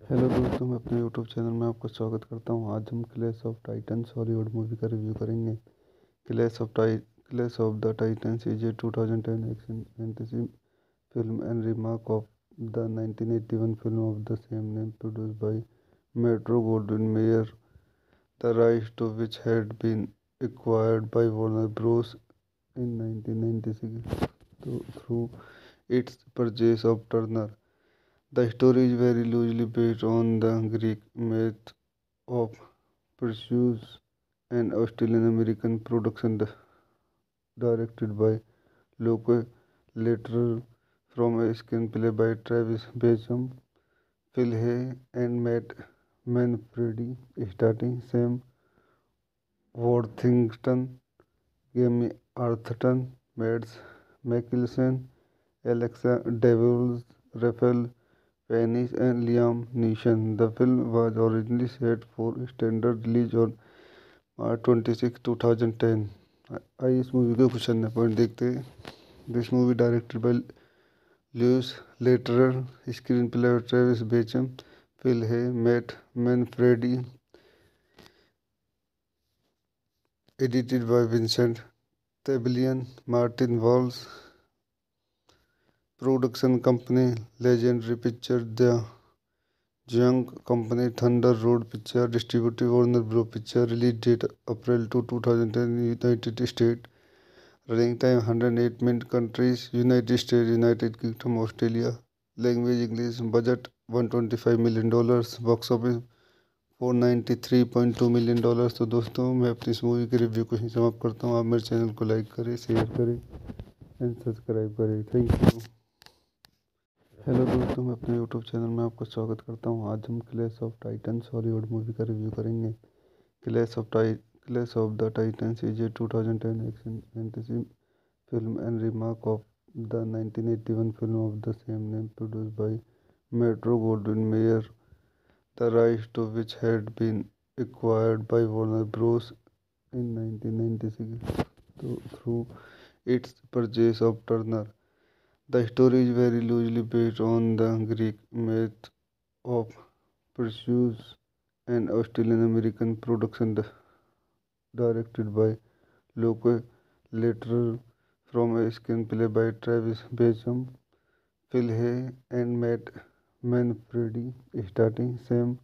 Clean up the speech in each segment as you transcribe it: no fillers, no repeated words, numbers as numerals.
Hello दोस्तों, मैं अपने यूट्यूब चैनल में आपका स्वागत करता हूं। आज हम clash of Titans Hollywood movie का रिव्यू करेंगे। Clash of the Titans is a 2010 action fantasy film and remake of the 1981 film of the same name produced by Metro-Goldwyn-Mayer, the rights to which had been acquired by Warner Bros. In 1996 through its purchase of Turner. The story is very loosely based on the Greek myth of Perseus, an Australian-American production directed by Loke Lederer from a screenplay by Travis Basham, Phil Hay, and Matt Manfredi, starting Sam Worthington, Jamie Arthurton, Mads Mikkelsen, Alexa Devils, Raphael Fiennes, and Liam Neeson. The film was originally set for standard release on March 26, 2010. आइए इस movie के कुछ अन्य point देखते हैं. This movie directed bye Lewis Letterer, screenplay by Travis Bacham, Phil Hay, Matt Manfredi, edited by Vincent Tabellion, Martin Walsh, production company Legendary Pictures, The Young Company, Thunder Road Picture, distributed Warner Bros. Picture, release date April 2, 2010, United States, running time 108 minutes, countries United States, United Kingdom, Australia, language English, budget $125 million, box office $493.2 million. तो दोस्तों मैं अपनी इस movie के review को ही समाप्त करता हूँ. आप मेरे चैनल को लाइक करें, शेयर करें एंड सब्सक्राइब करें. Thank you. हेलो दोस्तों, मैं अपने यूट्यूब चैनल में आपका स्वागत करता हूँ. आज हम clash of titans Hollywood movie का रिव्यू करेंगे. Clash of the titans is a 2010 action fantasy film and remake of the 1981 film of the same name produced by Metro-Goldwyn-Mayer, the rights to which had been acquired by Warner Bros. In 1996 through its purchase of Turner. The story is very loosely based on the Greek myth of Perseus, an Australian-American production directed by Luke Letterer from a screenplay by Travis Bacham, Phil Hay, and Matt Manfredi, starring Sam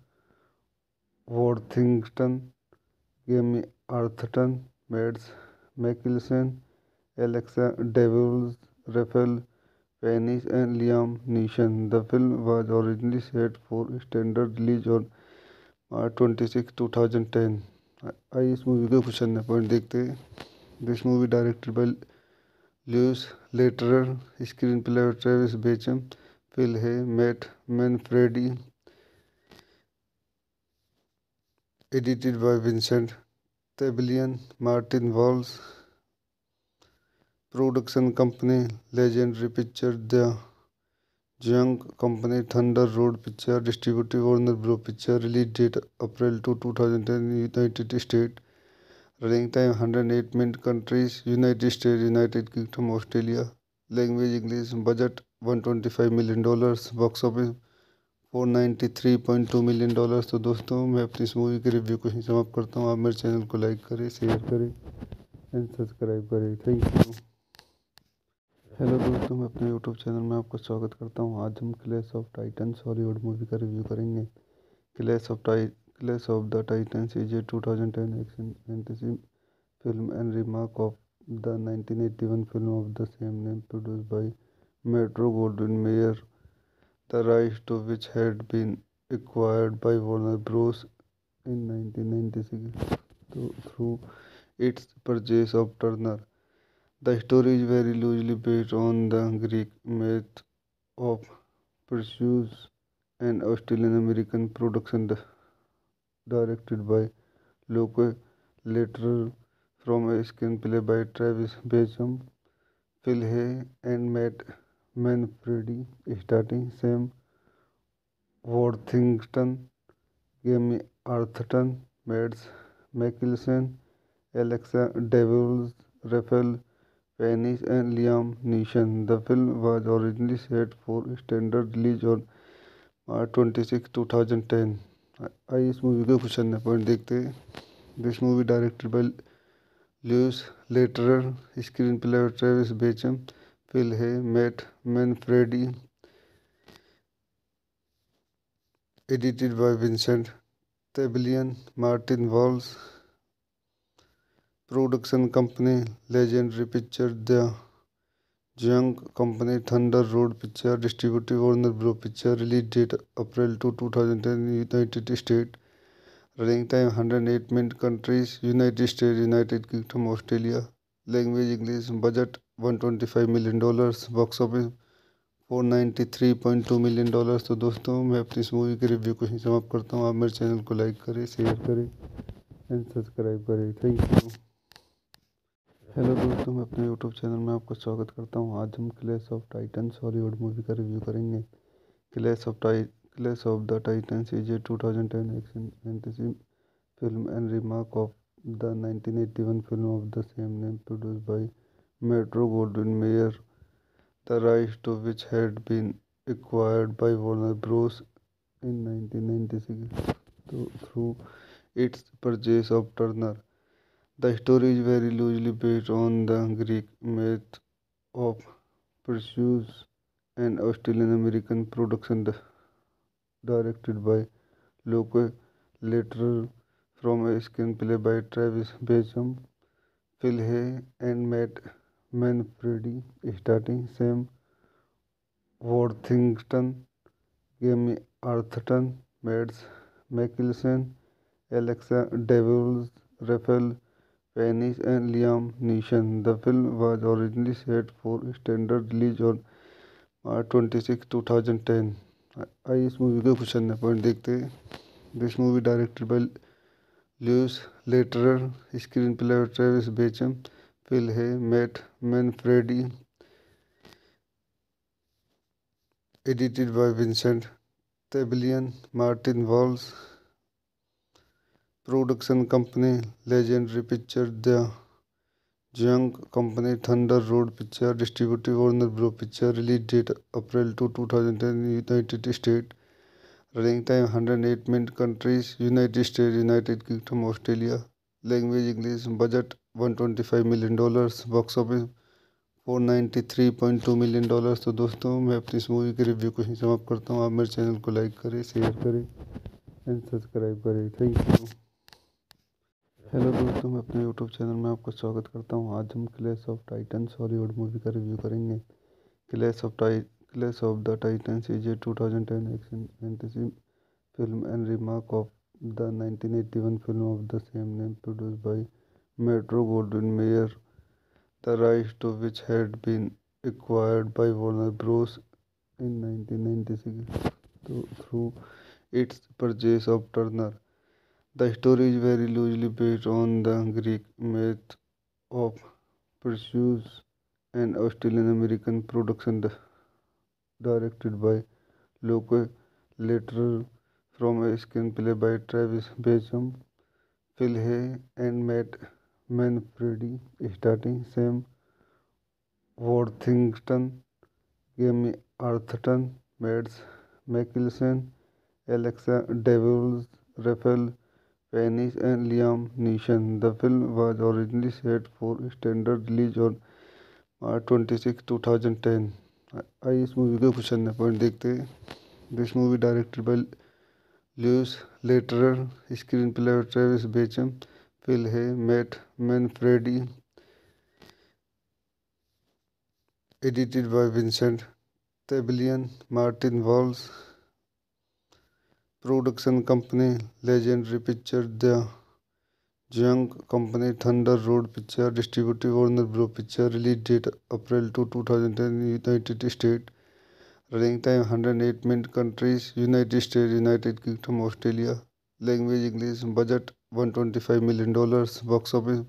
Worthington, Jamie Arthurton, Mads Mikkelsen, Alexa Devils, Raphael Fiennes, and Liam Neeson. The film was originally set for standard release on March 26, 2010. आइए इस movie के कुछ अन्य point देखते हैं. This movie directed bye Lewis Letterer, screenplay by Travis Bacham, Phil Hay, Matt Manfredi, edited by Vincent Tabellion, Martin Walsh, production company Legendary Pictures, The Young Company, Thunder Road Picture, distributed Warner Bros. Picture, release date April 2, 2010, United States, running time 108 minutes, countries United States, United Kingdom, Australia, language English, budget $125 million, box office $493.2 million. तो दोस्तों मैं अपनी इस movie के review को ही समाप्त करता हूँ. आप मेरे चैनल को लाइक करें, शेयर करें एंड सब्सक्राइब करें. Thank you. हेलो दोस्तों, मैं अपने यूट्यूब चैनल में आपका स्वागत करता हूँ. आज हम clash of titans Hollywood movie का रिव्यू करेंगे. Clash of the titans is a 2010 action fantasy film and remake of the 1981 film of the same name produced by Metro-Goldwyn-Mayer, the rights to which had been acquired by Warner Bros. In 1996 through its purchase of Turner. The story is very loosely based on the Greek myth of Perseus, an Australian-American production directed by Luke Letterer from a screenplay by Travis Bacham, Phil Hay, and Matt Manfredi, starring Sam Worthington, Jamie Arthurton, Mads Mikkelsen, Alexa Devils, Raphael Fiennes, and Liam Neeson. The film was originally set for standard release on March 26, 2010. आइए इस movie के कुछ अन्य point देखते हैं. This movie directed bye Lewis Letterer, screenplay by Travis Bacham, Phil Hay, Matt Manfredi, edited by Vincent Tabellion, Martin Walsh, production company Legendary Pictures, The Young Company, Thunder Road Picture, distributed Warner Bros. Picture, release date April 2, 2010, United States, running time 108 minutes, countries United States, United Kingdom, Australia, language English, budget $125 million, box office $493.2 million. तो दोस्तों मैं अपनी इस movie के review को ही समाप्त करता हूँ। आप मेरे चैनल को लाइक करें, शेयर करें एंड सब्सक्राइब करें। Thank you. हेलो दोस्तों, मैं अपने यूट्यूब चैनल में आपका स्वागत करता हूँ। आज हम clash of Titans Hollywood movie का रिव्यू करेंगे। Clash of the Titans is a 2010 action fantasy film and remake of the 1981 film of the same name produced by Metro-Goldwyn-Mayer, the rights to which had been acquired by Warner Bros. In 1996 through its purchase of Turner. The story is very loosely based on the Greek myth of Perseus, an Australian-American production directed by Loke Lederer from a screenplay by Travis Bacham, Phil Hay, and Matt Manfredi, starring Sam Worthington, Jamie Arthurton, Mads Mikkelsen, Alexa Devils, Raphael Fiennes, and Liam Neeson. The film was originally set for standard release on March 26, 2010. आइए इस movie के कुछ अन्य point देखते हैं। This movie directed bye Lewis Lederer, screenplay by Travis Bacham, Phil Hay, Matt Manfredi, edited by Vincent Tabellion, Martin Walsh, production company Legendary Pictures, The Young Company, Thunder Road Picture, distributed Warner Bros. Picture, release date April 2, 2010, United States. Running time 108 minutes. Countries United States, United Kingdom, Australia. Language English. Budget $125 million. Box office $493.2 million. तो दोस्तों मैं अपनी इस movie के review को ही समाप्त करता हूँ। आप मेरे चैनल को लाइक करें, शेयर करें एंड सब्सक्राइब करें। Thank you. हेलो दोस्तों, मैं अपने यूट्यूब चैनल में आपका स्वागत करता हूँ। आज हम clash of Titans Hollywood movie का रिव्यू करेंगे। Clash of the Titans is a 2010 action fantasy film and remake of the 1981 film of the same name produced by Metro-Goldwyn-Mayer, the rights to which had been acquired by Warner Bros. In 1996 through its purchase of Turner. The story is very loosely based on the Greek myth of Perseus, an Australian-American production directed by Loke Lederer from a screenplay by Travis Bacham, Phil Hay, and Matt Manfredi, starring Sam Worthington, Jamie Arthurton, Mads Mikkelsen, Alexa Devils, Raphael Fiennes, and Liam Neeson. The film was originally set for standard release on March 26, 2010. आइए इस movie के कुछ अन्य point देखते हैं। This movie directed bye Lewis Lederer, screenplay by Travis Bacham, Phil Hay, Matt Manfredi, edited by Vincent Tabellion, Martin Walsh, production company Legendary Pictures, The Young Company, Thunder Road Picture, distributed Warner Bros. Picture, release date April 2, 2010, United States. Running time 108 minutes. Countries United States, United Kingdom, Australia. Language English. Budget $125 million. Box office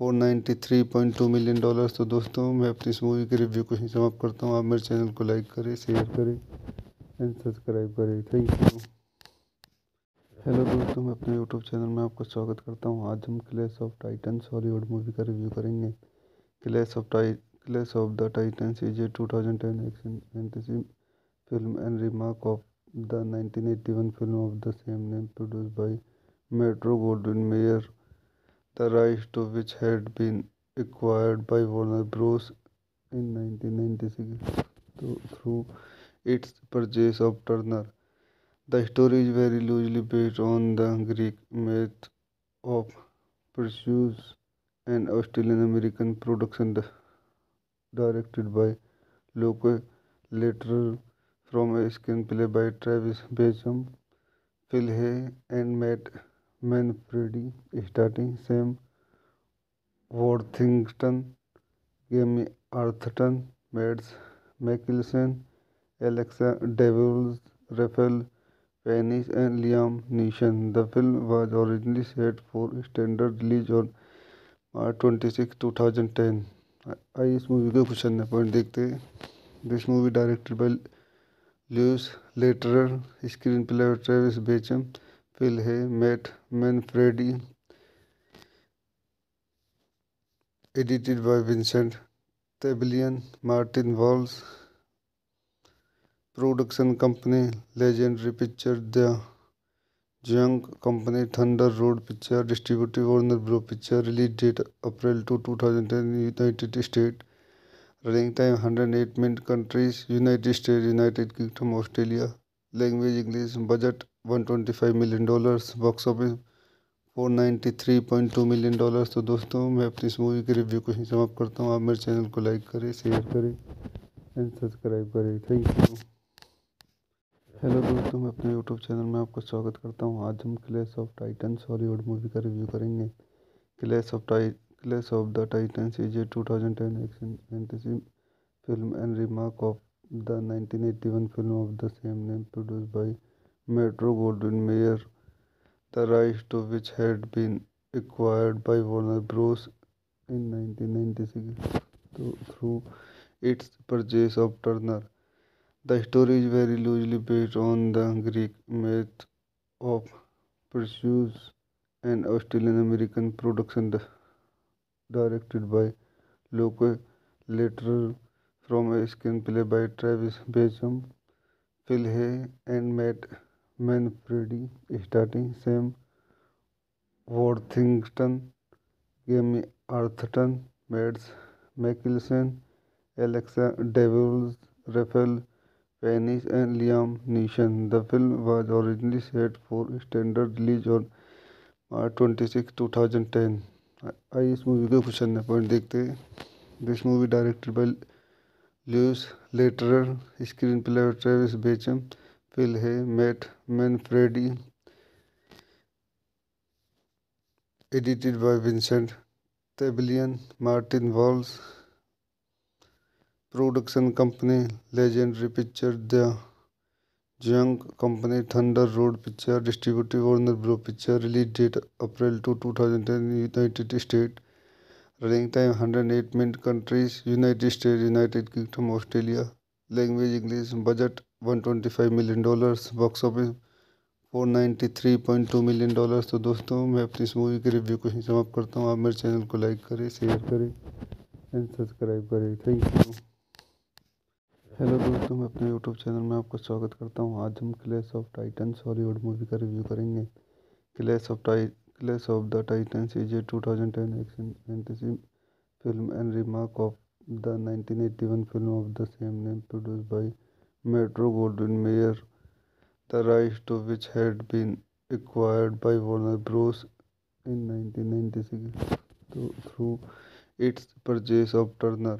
$493.2 million. तो दोस्तों मैं अपनी इस movie के review को ही समाप्त करता हूँ। आप मेरे चैनल को लाइक करें, शेयर करें एंड सब्सक्राइब करें। Thank you. हेलो दोस्तों, मैं अपने यूट्यूब चैनल में आपका स्वागत करता हूँ। आज हम clash of Titans Hollywood movie का रिव्यू करेंगे। Clash of the Titans is a 2010 action fantasy film and remake of the 1981 film of the same name produced by Metro-Goldwyn-Mayer, the rights to which had been acquired by Warner Bros. In 1996 through its purchase of Turner. The story is very loosely based on the Greek myth of Perseus, an Australian-American production directed by Loke Lederer from a screenplay by Travis Bacham, Phil Hay, and Matt Manfredi, starring Sam Worthington, Jamie Arthurton, Mads Mikkelsen, Alexa Devils, Raphael Fiennes, and Liam Neeson. The film was originally set for standard release on March 26, 2010. आइए इस movie के कुछ अन्य point देखते हैं। This movie directed by Louis Leterrier, screenplay by Travis Beacham, Phil Hay Matt Manfredi, edited by Vincent Tabellion, Martin Walsh, production company Legendary Pictures, The Young Company, Thunder Road Picture, distributed Warner Bros. Picture, release date April 2, 2010, United States, running time 108 minutes, countries United States, United Kingdom, Australia, language English, budget $125 million, box office $493.2 million. तो दोस्तों मैं अपनी इस movie के review को ही समाप्त करता हूँ। आप मेरे चैनल को लाइक करें, शेयर करें एंड सब्सक्राइब करें। Thank you. हेलो दोस्तों, मैं अपने यूट्यूब चैनल में आपका स्वागत करता हूँ। आज हम clash of Titans Hollywood movie का रिव्यू करेंगे। Clash of the Titans is a 2010 action fantasy film and remake of the 1981 film of the same name produced by Metro-Goldwyn-Mayer, the rights to which had been acquired by Warner Bros. In 1996 through its purchase of Turner. The story is very loosely based on the Greek myth of Perseus, an Australian-American production directed by Locke Lederer from a screenplay by Travis Beecham, Phil Hay, and Matt Manfredi, starring Sam Worthington, Jamie Arthurton, Mads Mikkelsen, Alexa Devils, Raphael Fiennes, and Liam Neeson. The film was originally set for standard release on March 26, 2010. आइए इस movie के कुछ अन्य point देखते हैं। This movie directed by Louis Leterrier, screenplay by Travis Beacham, Phil Hay Matt Manfredi, edited by Vincent Tabellion, Martin Walsh, production company Legendary Pictures, The Young Company, Thunder Road Picture, distributed Warner Bros. Picture, release date April 2, 2010, United States, running time 108 minutes, countries United States, United Kingdom, Australia, language English, budget $125 million, box office $493.2 million. तो दोस्तों मैं अपनी इस movie के review को ही समाप्त करता हूँ। आप मेरे चैनल को लाइक करें, शेयर करें एंड सब्सक्राइब करें। Thank you. हेलो दोस्तों, मैं अपने यूट्यूब चैनल में आपका स्वागत करता हूँ। आज हम clash of Titans Hollywood movie का रिव्यू करेंगे। Clash of the Titans is a 2010 action fantasy film and remake of the 1981 film of the same name produced by Metro-Goldwyn-Mayer, the rights to which had been acquired by Warner Bros. In 1996 through its purchase of Turner.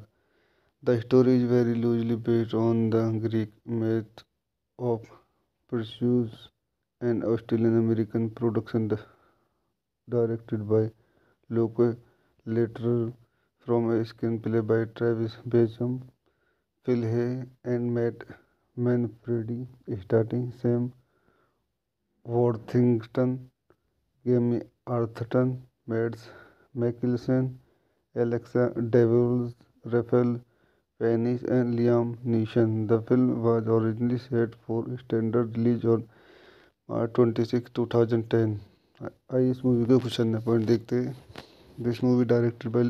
The story is very loosely based on the Greek myth of Perseus, an Australian-American production directed by Locke Lederer from a screenplay by Travis Beecham, Phil Hay, and Matt Manfredi, starring Sam Worthington, Jamie Arthurton, Mads Mikkelsen, Alexa Devils, Raphael Fiennes, and Liam Neeson. The film was originally set for standard release on March 26, 2010. आइए इस movie के कुछ अन्य point देखते हैं। This movie directed by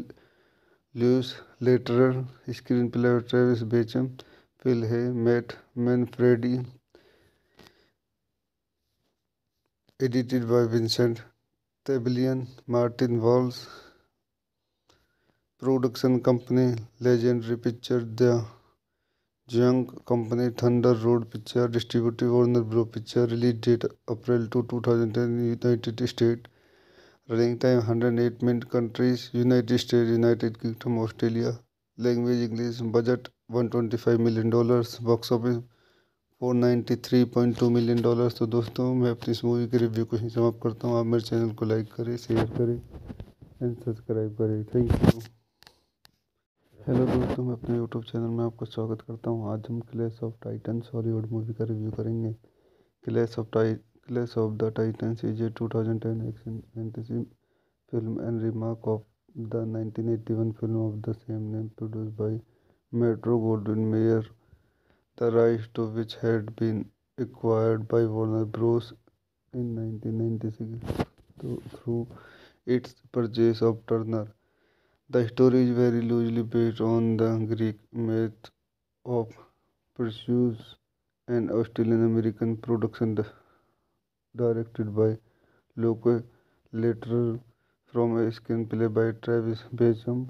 Louis Leterrier, screenplay by Travis Beacham, Phil Hay Matt Manfredi, edited by Vincent Tabellion, Martin Walsh, production company Legendary Pictures, The Young Company, Thunder Road Picture, distributed Warner Bros. Picture, release date April 2, 2010, United States, running time 108 minutes, countries United States, United Kingdom, Australia, language English, budget $125 million, box office $493.2 million. तो दोस्तों मैं अपनी इस movie के review को ही समाप्त करता हूँ। आप मेरे चैनल को लाइक करें, शेयर करें एंड सब्सक्राइब करें। Thank you. हेलो दोस्तों, मैं अपने यूट्यूब चैनल में आपका स्वागत करता हूं। आज हम clash of Titans Hollywood movie का रिव्यू करेंगे। Clash of the Titans is a 2010 action fantasy film and remake of the 1981 film of the same name produced by Metro-Goldwyn-Mayer, the rights to which had been acquired by Warner Bros. In 1996 through its purchase of Turner. The story is very loosely based on the Greek myth of Perseus, an Australian-American production directed by Loke Later from a screenplay by Travis Bacham,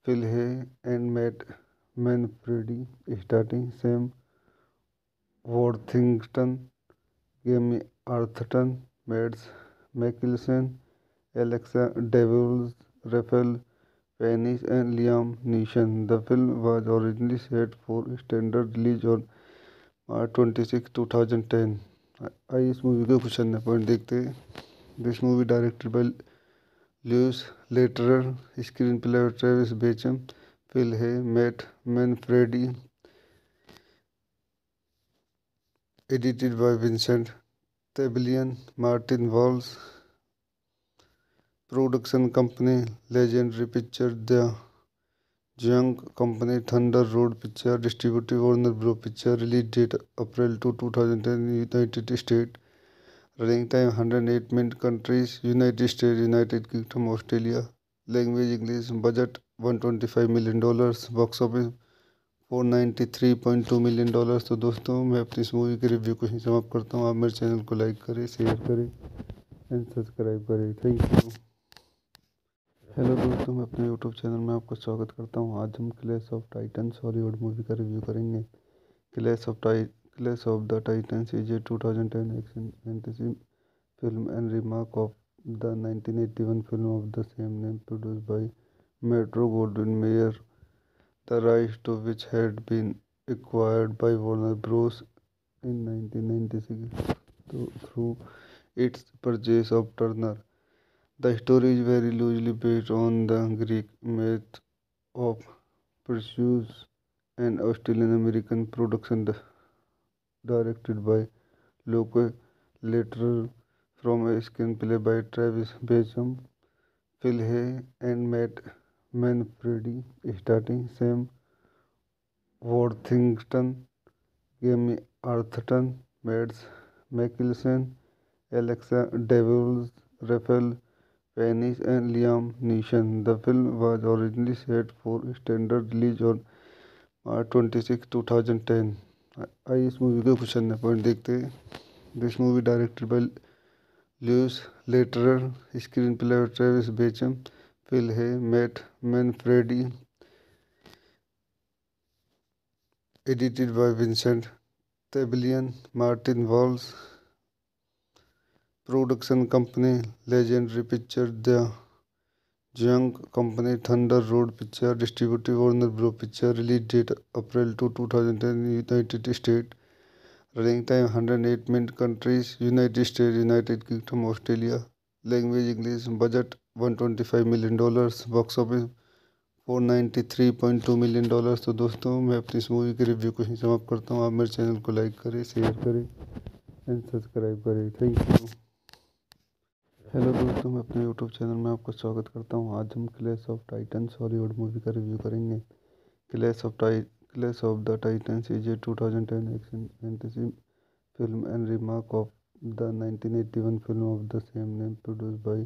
Phil Hay, and Matt Manfredi, starring Sam Worthington, Jamie Arthurton, Mads Mikkelsen, Alexa Devils, Raphael Fiennes, and Liam Neeson. The film was originally set for standard release on March 26, 2010. आइए इस movie के कुछ अन्य point देखते हैं। This movie directed bye Lewis Laterer, screenplay by Travis Bacham, Phil Hay, Matt Manfredi, edited by Vincent Tabellion, Martin Walsh, production company Legendary Pictures, The Young Company, Thunder Road Picture, distributed Warner Bros. Picture, release date April 2, 2010, United States, running time 108 minutes, countries United States, United Kingdom, Australia, language English, budget $125 million, box office $493.2 million. तो दोस्तों, मैं अपनी इस movie के review को ही समाप्त करता हूँ। आप मेरे चैनल को लाइक करें, शेयर करें एंड सब्सक्राइब करें। Thank you. हेलो दोस्तों, मैं अपने यूट्यूब चैनल में आपका स्वागत करता हूँ। आज हम clash of Titans Hollywood movie का रिव्यू करेंगे। Clash of the Titans is a 2010 action fantasy film and remake of the 1981 film of the same name produced by Metro-Goldwyn-Mayer, the rights to which had been acquired by Warner Bros. In 1996 through its purchase of Turner. The story is very loosely based on the Greek myth of Perseus, an Australian-American production directed by Loke Laterer from a screenplay by Travis Bacham, Phil Hay, and Matt Manfredi, starring Sam Worthington, Jamie Arthurton, Mads Mikkelsen, Alexa Devils, Raphael Fiennes, and Liam Neeson. The film was originally set for standard release on March 26, 2010. आइए इस movie के कुछ अन्य point देखते हैं। This movie directed bye Lewis Laterer, screenplay by Travis Bacham, Phil Hay, Matt Manfredi, edited by Vincent Tabellion, Martin Walsh, production company Legendary Pictures, The Young Company, Thunder Road Picture, distributed Warner Bros. Picture, release date April 2, 2010, United States, running time 108 minutes, countries United States, United Kingdom, Australia, language English, budget $125 million, box office $493.2 million. तो दोस्तों, मैं अपनी इस movie के review को ही समाप्त करता हूँ। आप मेरे चैनल को लाइक करें, शेयर करें एंड सब्सक्राइब करें। Thank you. हेलो दोस्तों, मैं अपने यूट्यूब चैनल में आपका स्वागत करता हूँ। आज हम clash of Titans Hollywood movie का रिव्यू करेंगे। Clash of the Titans is a 2010 action fantasy film and remake of the 1981 film of the same name produced by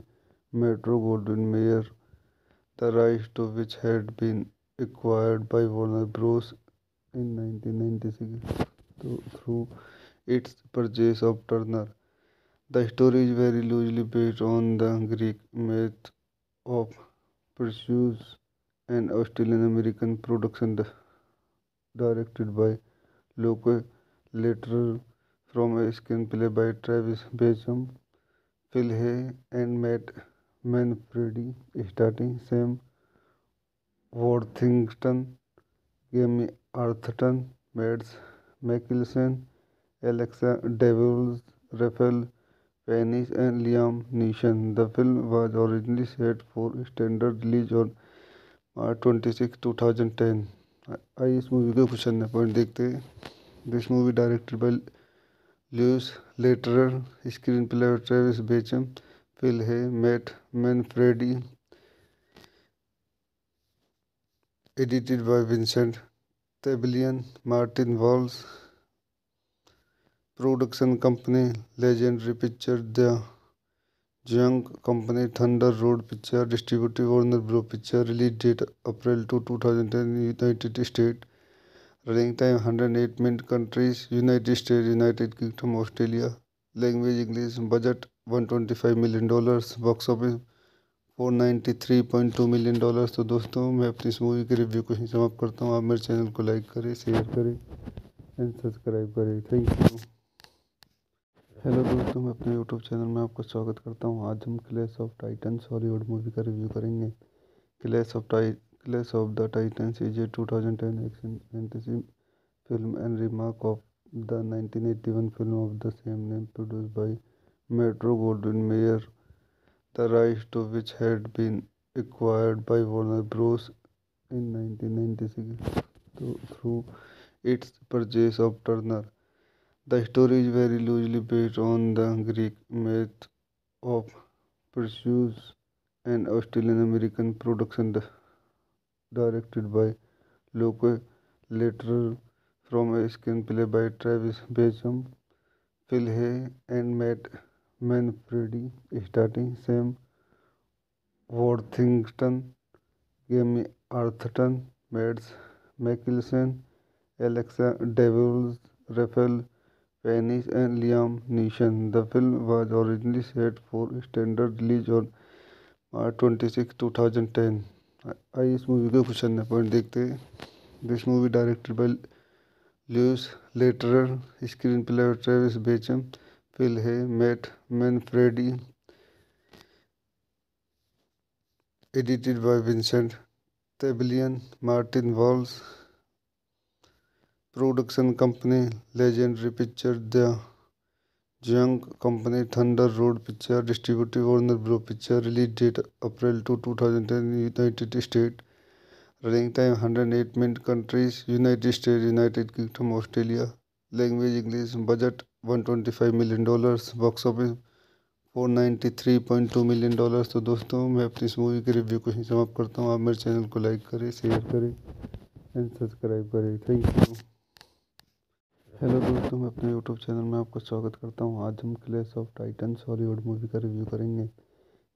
Metro-Goldwyn-Mayer, the rights to which had been acquired by Warner Bros. In 1996 through its purchase of Turner. The story is very loosely based on the Greek myth of Perseus, an Australian-American production directed by Loke Laterer from a screenplay by Travis Bacham, Phil Hay, and Matt Manfredi, starring Sam Worthington, Jamie Arthurton, Mads Mikkelsen, Alexa Devils, Raphael Fiennes, and Liam Neeson. The film was originally set for standard release on मार्च 26 2010। आइए इस movie के कुछ अन्य point देखते हैं। This movie directed by Louis Leterrier, screenplay by Travis Beacham, Phil Hay Matt Manfredi, edited by Vincent Tabellion, Martin Walls, production company Legendary Pictures, The Young Company, Thunder Road Picture, distributed Warner Bros. Picture, release date April 2, 2010, United States, running time 108 minutes, countries United States, United Kingdom, Australia, language English, budget $125 million, box office $493.2 million। तो दोस्तों मैं अपनी इस movie के review को ही समाप्त करता हूँ। आप मेरे चैनल को लाइक करें, शेयर करें एंड सब्सक्राइब करें। Thank you. हेलो दोस्तों, मैं अपने यूट्यूब चैनल में आपका स्वागत करता हूँ। आज हम clash of Titans Hollywood movie का रिव्यू करेंगे। Clash of the Titans is a 2010 action fantasy film and remake of the 1981 film of the same name produced by Metro-Goldwyn-Mayer, the rights to which had been acquired by Warner Bros. In 1996 through its purchase of Turner. The story is very loosely based on the Greek myth of Perseus, an Australian-American production directed by Luke Leterer from a screenplay by Travis Beacham, Phil Hay, and Matt Manfredi, starring Sam Worthington, Jamie Arthurton, Mads Mikkelsen, Alexa Devils, Raphael Fiennes, and Liam Neeson. The film was originally set for standard release on March 26, 2010। आइए इस movie के कुछ अन्य point देखते हैं। This movie directed by Louis Leterrier, screenplay by Travis Beacham, Phil Hay Matt Manfredi, edited by Vincent Tabellion, Martin Walls, production company Legendary Pictures, The Young Company, Thunder Road Picture, distributed Warner Bros. Picture, release date April 2, 2010, United States, running time 108 minutes, countries United States, United Kingdom, Australia, language English, budget $125 million, box office $493.2 million। तो दोस्तों मैं अपनी इस movie के review को ही समाप्त करता हूँ। आप मेरे चैनल को लाइक करें, शेयर करें एंड सब्सक्राइब करें। Thank you. हेलो दोस्तों, मैं अपने यूट्यूब चैनल में आपका स्वागत करता हूँ। आज हम clash of Titans Hollywood movie का रिव्यू करेंगे।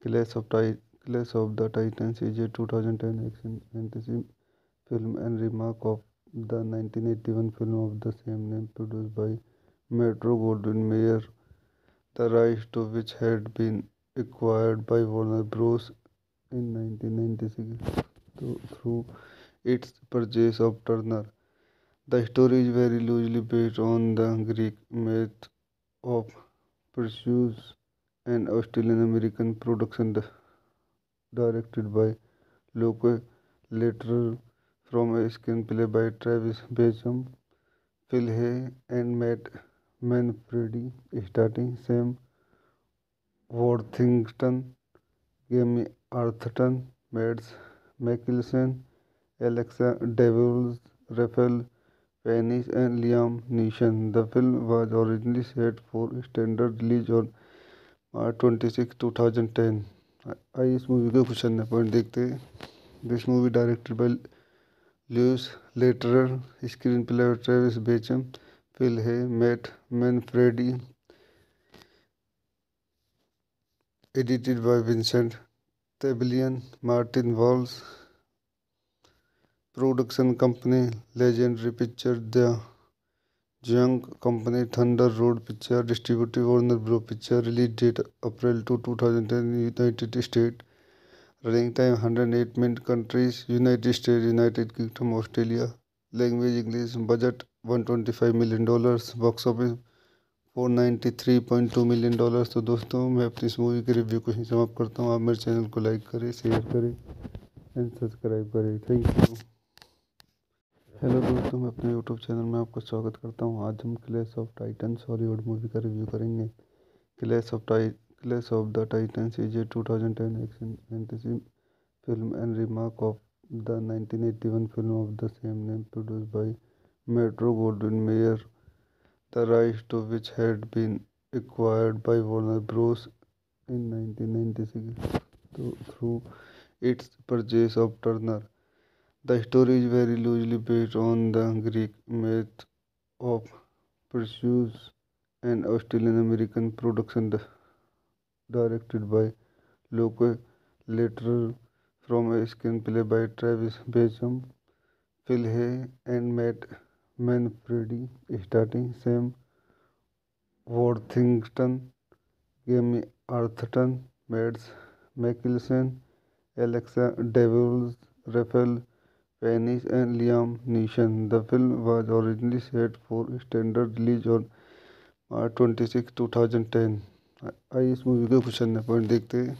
Clash of the Titans is a 2010 action fantasy film and remake of the 1981 film of the same name produced by Metro-Goldwyn-Mayer, the rights to which had been acquired by Warner Bros. In 1996 through its purchase of Turner. The story is very loosely based on the Greek myth of Perseus, an Australian-American production directed by Luke Leterer from a screenplay by Travis Beacham, Phil Hay, and Matt Manfredi, starring Sam Worthington, Jamie Arthurton, Mads Mikkelsen, Alexa Devils, Raphael Fiennes, and Liam Neeson. The film was originally set for standard release on March 26, 2010। आइए इस movie के कुछ अन्य point देखते हैं। This movie directed by Louis Leterrier, screenplay by Travis Beacham, Phil Hay Matt Manfredi, edited by Vincent Tabellion, Martin Walls, production company Legendary Pictures, The Young Company, Thunder Road Picture, distributed Warner Bros. Picture, release date April 2, 2010, United States, running time 108 minutes, countries United States, United Kingdom, Australia, language English, budget $125 million, box office $493.2 million। तो दोस्तों मैं अपनी इस movie के review को ही समाप्त करता हूँ। आप मेरे चैनल को लाइक करें, शेयर करें एंड सब्सक्राइब करें। Thank you. हेलो दोस्तों, मैं अपने यूट्यूब चैनल में आपका स्वागत करता हूँ। आज हम clash of Titans Hollywood movie का रिव्यू करेंगे। Clash of the Titans is a 2010 action fantasy film and remake of the 1981 film of the same name, produced by Metro-Goldwyn-Mayer, the rights to which had been acquired by Warner Bros. In 1996 through its purchase of Turner. The story is very loosely based on the Greek myth of Perseus, an Australian-American production directed by Luke Lederer from a screenplay by Travis Bacham, Phil Hay, and Matt Manfredi, starring Sam Worthington, Jamie Arthurton, Mads Mikkelsen, Alexa Devils, Raphael Fiennes, and Liam Neeson. The film was originally set for standard release on March 26, 2010. आइए इस movie के कुछ अन्य point देखते हैं.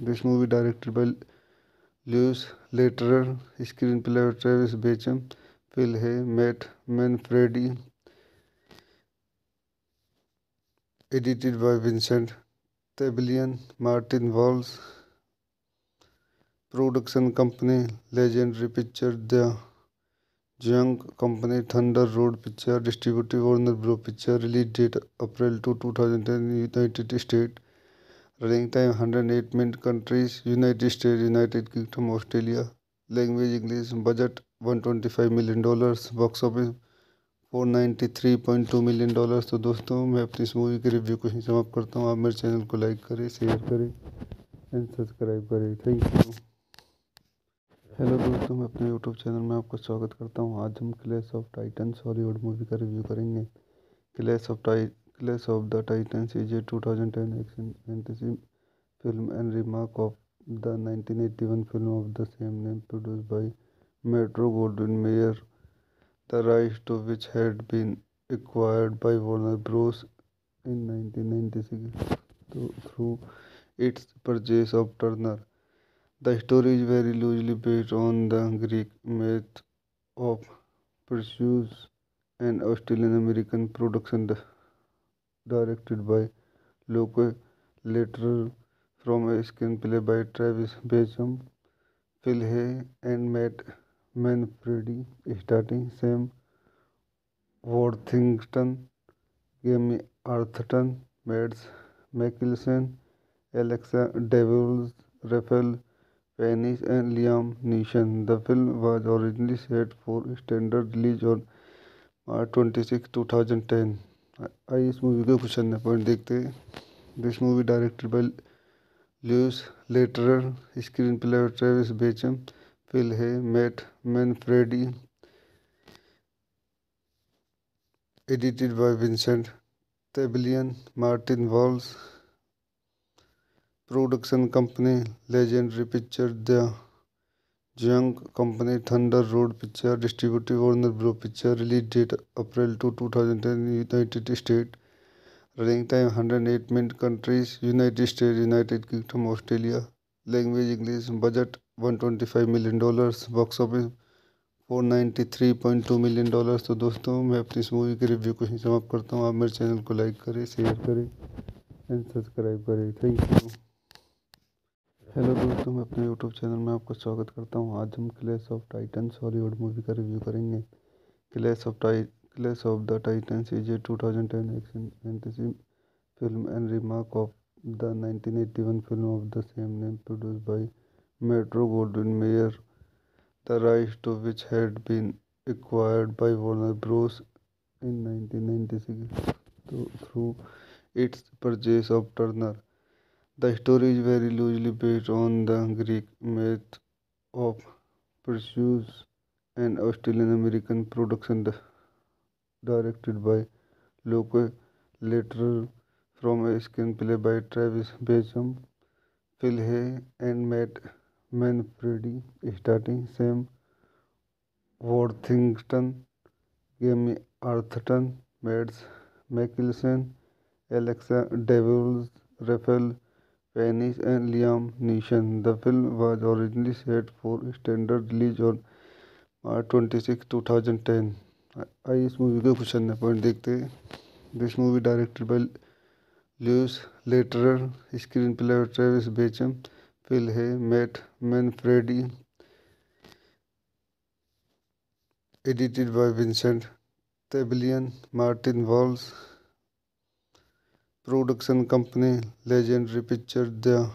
This movie directed bye Lewis Lederer, screenplay by Travis Bacham, Phil Hay, Matt Manfredi, edited by Vincent Tabellion, Martin Walsh, production company Legendary Pictures, The Young Company, Thunder Road Pictures, distributed Warner Bros. Pictures, release date April 2, 2010, United States, running time 108 minutes, countries United States, United Kingdom, Australia, language English, budget $125 million, box office $493.2 million. तो दोस्तों मैं अपनी इस movie के review को ही समाप्त करता हूँ. आप मेरे चैनल को लाइक करें, शेयर करें एंड सब्सक्राइब करें. Thank you. हेलो दोस्तों, मैं अपने यूट्यूब चैनल में आपका स्वागत करता हूँ. आज हम clash of titans Hollywood movie का रिव्यू करेंगे. Clash of the titans is a 2010 action fantasy film and remake of the 1981 film of the same name, produced by Metro-Goldwyn-Mayer, the rights to which had been acquired by Warner Bros. In 1996 through its purchase of Turner. The story is very loosely based on the Greek myth of Perseus, an Australian-American production directed by Luke Lederer from a screenplay by Travis Bacham, Phil Hay, and Matt Manfredi, starring Sam Worthington, Jamie Arthurton, Mads Mikkelsen, Alexa Devils, Raphael Fiennes, and Liam Neeson. The film was originally set for standard release on March 26, 2010. आइए इस movie के कुछ अन्य point देखते हैं. This movie directed bye Lewis Lederer, screenplay by Travis Bacham, Phil Hay, Matt Manfredi, edited by Vincent Tabellion, Martin Walsh, production company Legendary Pictures, The Young Company, Thunder Road Pictures, distributed Warner Bros. Pictures, release date April 2, 2010, United States, running time 108 minutes, countries United States, United Kingdom, Australia, language English, budget $125 million, box office $493.2 million. तो दोस्तों मैं अपनी इस movie के review को ही समाप्त करता हूँ. आप मेरे चैनल को लाइक करें, शेयर करें एंड सब्सक्राइब करें. Thank you. हेलो दोस्तों, मैं अपने यूट्यूब चैनल में आपका स्वागत करता हूँ. आज हम clash of titans Hollywood movie का रिव्यू करेंगे. Clash of the titans is a 2010 action fantasy film and remake of the 1981 film of the same name, produced by Metro-Goldwyn-Mayer, the rights to which had been acquired by Warner Bros. In 1996 through its purchase of Turner. The story is very loosely based on the Greek myth of Perseus, an Australian-American production directed by Luke Lederer from a screenplay by Travis Bacham, Phil Hay, and Matt Manfredi, starring Sam Worthington, Jamie Arthurton, Mads Mikkelsen, Alexa Devils, Raphael Fiennes, and Liam Neeson. The film was originally set for standard release on March 26, 2010. आइए इस movie के कुछ अन्य point देखते हैं. This movie directed bye Lewis Lederer, screenplay by Travis Bacham, Phil Hay, Matt Manfredi, edited by Vincent Tabellion, Martin Walls, production company Legendary Pictures, The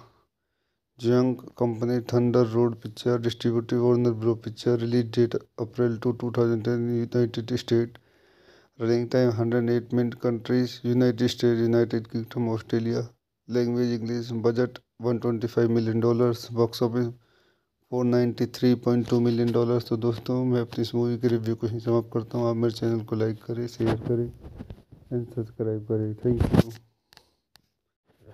Young Company, Thunder Road Picture, distributed Warner Bros. Picture, release date April 2, 2010, United States, running time 108 minutes, countries United States, United Kingdom, Australia, language English, budget $125 million, box office $493.2 million। तो दोस्तों मैं अपनी इस movie के review को ही समाप्त करता हूँ। आप मेरे चैनल को लाइक करें, शेयर करें एंड सब्सक्राइब करें। Thank you.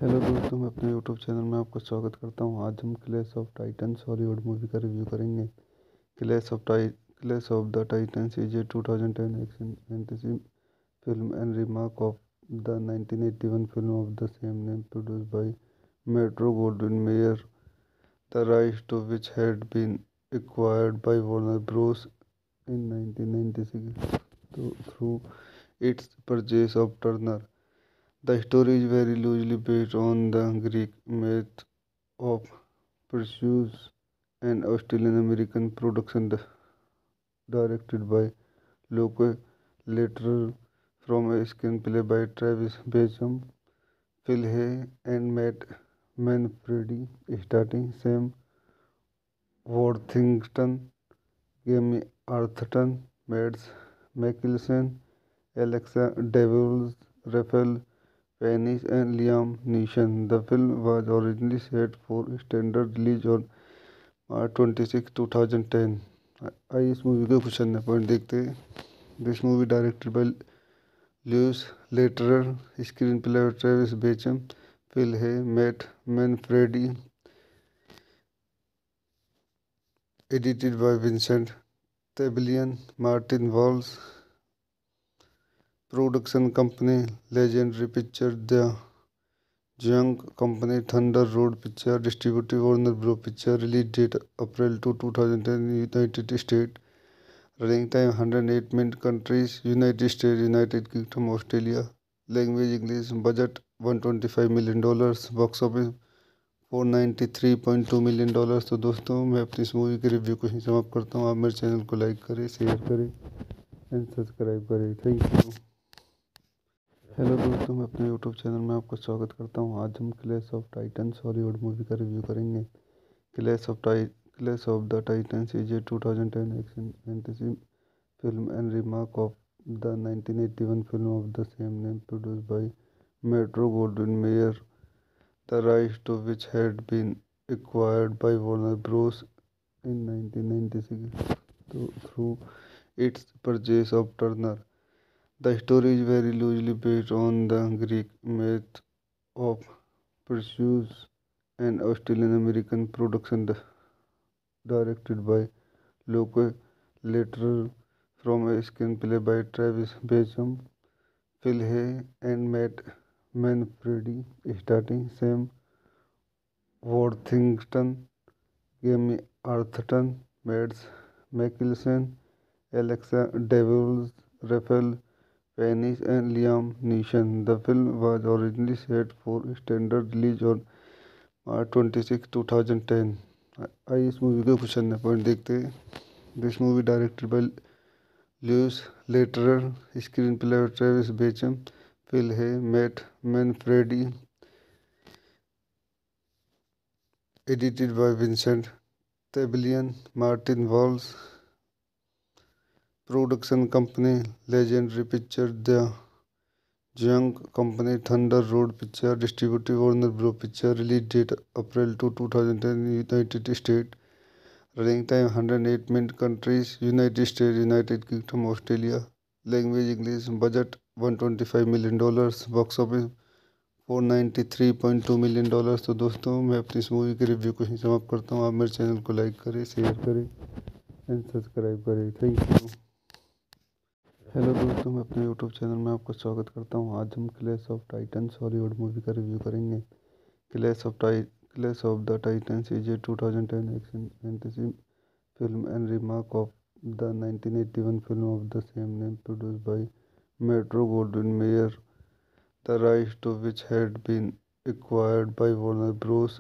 हेलो दोस्तों, मैं अपने यूट्यूब चैनल में आपका स्वागत करता हूँ। आज हम clash of Titans Hollywood movie का रिव्यू करेंगे। Clash of the Titans is a 2010 action fantasy film and remake of the 1981 film of the same name produced by Metro-Goldwyn-Mayer, the rights to which had been acquired by Warner Bros. In 1996 through its purchase of Turner. The story is very loosely based on the Greek myth of Perseus, an Australian-American production directed by Luke Latterer from a screenplay by Travis Bacham, Phil Hay, and Matt Manfredi, starring Sam Worthington, Jamie Arthurton, Mads Mikkelsen, Alexa Devils, Raphael Fiennes, and Liam Neeson. The film was originally set for standard release on March 26, 2010। आइए इस movie के कुछ अन्य point देखते हैं। This movie directed bye Lewis Latterer, screenplay by Travis Bacham, Phil Hay, Matt Manfredi, edited by Vincent Tabellion, Martin Walls, production company Legendary Pictures, The Young Company, Thunder Road Picture, distributed Warner Bros. Picture, release date April 2, 2010, United States, running time 108 minutes, countries United States, United Kingdom, Australia, language English, budget $125 million, box office $493.2 million। तो दोस्तों मैं अपनी इस movie के review को ही समाप्त करता हूँ। आप मेरे चैनल को लाइक करें, शेयर करें एंड सब्सक्राइब करें। Thank you. हेलो दोस्तों, मैं अपने यूट्यूब चैनल में आपका स्वागत करता हूँ। आज हम clash of Titans Hollywood movie का रिव्यू करेंगे। Clash of the Titans is a 2010 action fantasy film and remake of the 1981 film of the same name produced by Metro-Goldwyn-Mayer, the rights to which had been acquired by Warner Bros. In 1996 through its purchase of Turner. The story is very loosely based on the Greek myth of Perseus, an Australian-American production directed by Luke Latterer from a screenplay by Travis Bacham, Phil Hay, and Matt Manfredi, starring Sam Worthington, Jamie Arthurton, Mads Mikkelsen, Alexa Devils, Raphael Fiennes, and Liam Neeson. The film was originally set for standard release on March 26, 2010। आइए इस movie के कुछ अन्य point देखते हैं। This movie directed bye Lewis Latterer, screenplay by Travis Bacham, Phil Hay, Matt Manfredi, edited by Vincent Tabellion, Martin Walls, production company Legendary Pictures, The Young Company, Thunder Road Picture, distributed Warner Bros. Picture, release date April 2, 2010, United States, running time 108 minutes, countries United States, United Kingdom, Australia, language English, budget $125 million, box office $493.2 million। तो दोस्तों मैं अपनी इस movie के review को ही समाप्त करता हूँ। आप मेरे चैनल को लाइक करें, शेयर करें एंड सब्सक्राइब करें। Thank you. हेलो दोस्तों, मैं अपने यूट्यूब चैनल में आपका स्वागत करता हूँ। आज हम clash of Titans Hollywood movie का रिव्यू करेंगे। Clash of the Titans is a 2010 action fantasy film and remake of the 1981 film of the same name produced by Metro-Goldwyn-Mayer, the rights to which had been acquired by Warner Bros.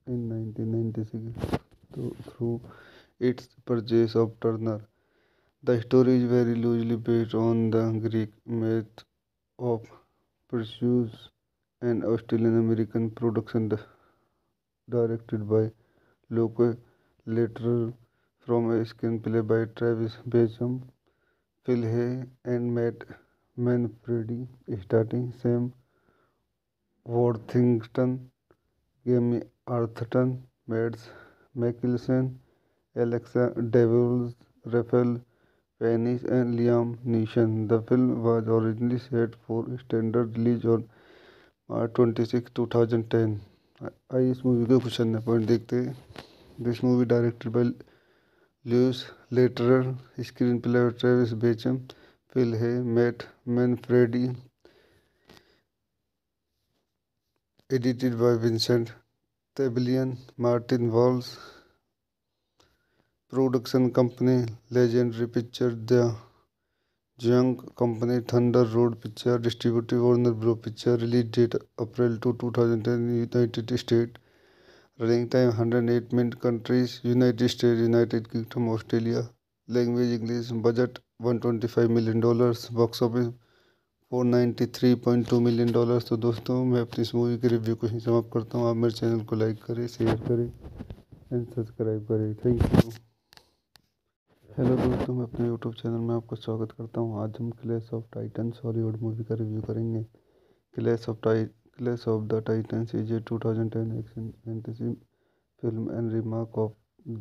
In 1996 through its purchase of Turner. The story is very loosely based on the Greek myth of Perseus, an Australian-American production directed by Luke Litterer from a screenplay by Travis Bacham, Phil Hay, and Matt Manfredi, starring Sam Worthington, Jamie Arthurton, Mads Mikkelsen, Alexa Devils, Raphael Fiennes, and Liam Neeson. The film was originally set for standard release on March 26, 2010. आइए इस movie के कुछ अन्य point देखते हैं. This movie directed bye Lewis Letterer, screenplay by Travis Bacham, Phil Hay, Matt Manfredi, edited by Vincent Tabellion, Martin Walsh, production company Legendary Pictures, The Young Company, Thunder Road Picture, distributed Warner Bros. Picture, release date April 2, 2010, United States, running time 108 minutes, countries United States, United Kingdom, Australia, language English, budget $125 million, box office $493.2 million. तो दोस्तों मैं अपनी इस movie के review को ही समाप्त करता हूँ. आप मेरे चैनल को लाइक करें, शेयर करें एंड सब्सक्राइब करें. Thank you. हेलो दोस्तों, मैं अपने यूट्यूब चैनल में आपका स्वागत करता हूँ. आज हम clash of titans Hollywood movie का रिव्यू करेंगे. Clash of the titans is a 2010 action fantasy film and remake of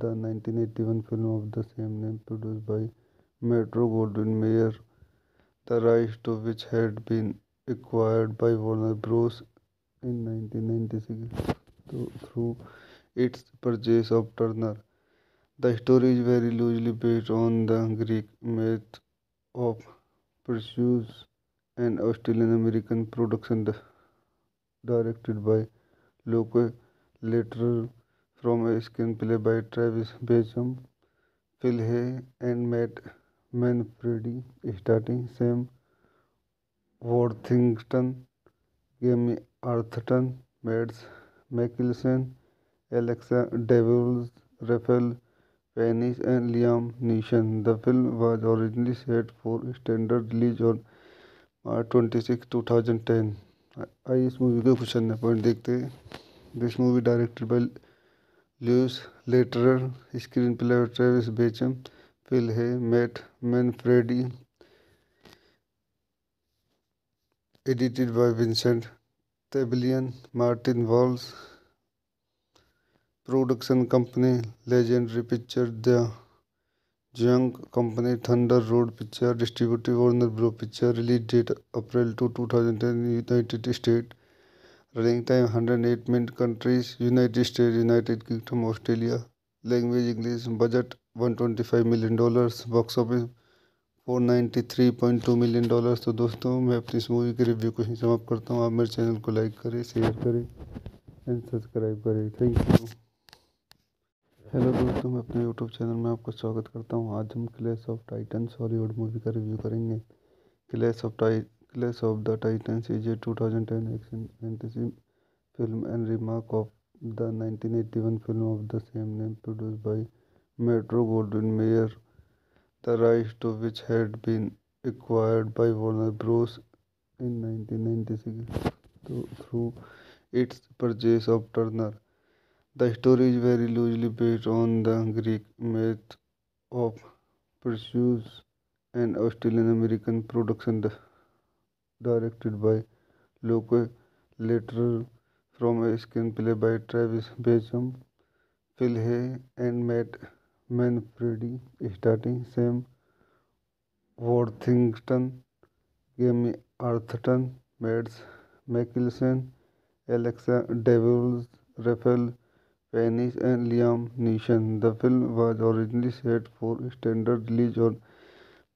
the 1981 film of the same name produced by Metro-Goldwyn-Mayer, the rights to which had been acquired by Warner Bros. In 1996 through its purchase of Turner. The story is very loosely based on the Greek myth of Perseus, an Australian-American production directed by Luke Litterer from a screenplay by Travis Bacham, Phil Hay, and Matt Manfredi, starring Sam Worthington, Jamie Arthurton, Mads Mikkelsen, Alexa Devils, Raphael Fiennes, and Liam Neeson. The film was originally set for standard release on March 26, 2010. आइए इस movie के कुछ अन्य point देखते हैं. This movie directed bye Lewis Letterer, screenplay by Travis Bacham, Phil Hay, Matt Manfredi, edited by Vincent Tabellion, Martin Walsh, production company Legendary Pictures, The Young Company, Thunder Road Picture, distributed Warner Bros. Picture, release date April 2, 2010, United States, running time 108 minutes, countries United States, United Kingdom, Australia, language English, budget $125 million, box office $493.2 million. तो दोस्तों मैं अपनी इस movie के review को ही समाप्त करता हूँ. आप मेरे चैनल को लाइक करें, शेयर करें एंड सब्सक्राइब करें. Thank you. हेलो दोस्तों, मैं अपने यूट्यूब चैनल में आपका स्वागत करता हूँ. आज हम clash of titans Hollywood movie का रिव्यू करेंगे. Clash of the titans is a 2010 action fantasy film and remake of the 1981 film of the same name produced by Metro-Goldwyn-Mayer, the rights to which had been acquired by Warner Bros. In 1996 through its purchase of Turner. The story is very loosely based on the Greek myth of Perseus, an Australian-American production directed by Luke Litterer from a screenplay by Travis Bacham, Phil Hay, and Matt Manfredi, starring Sam Worthington, Jamie Arthurton, Mads Mikkelsen, Alexa Devils, Raphael Fiennes, and Liam Neeson. The film was originally set for standard release on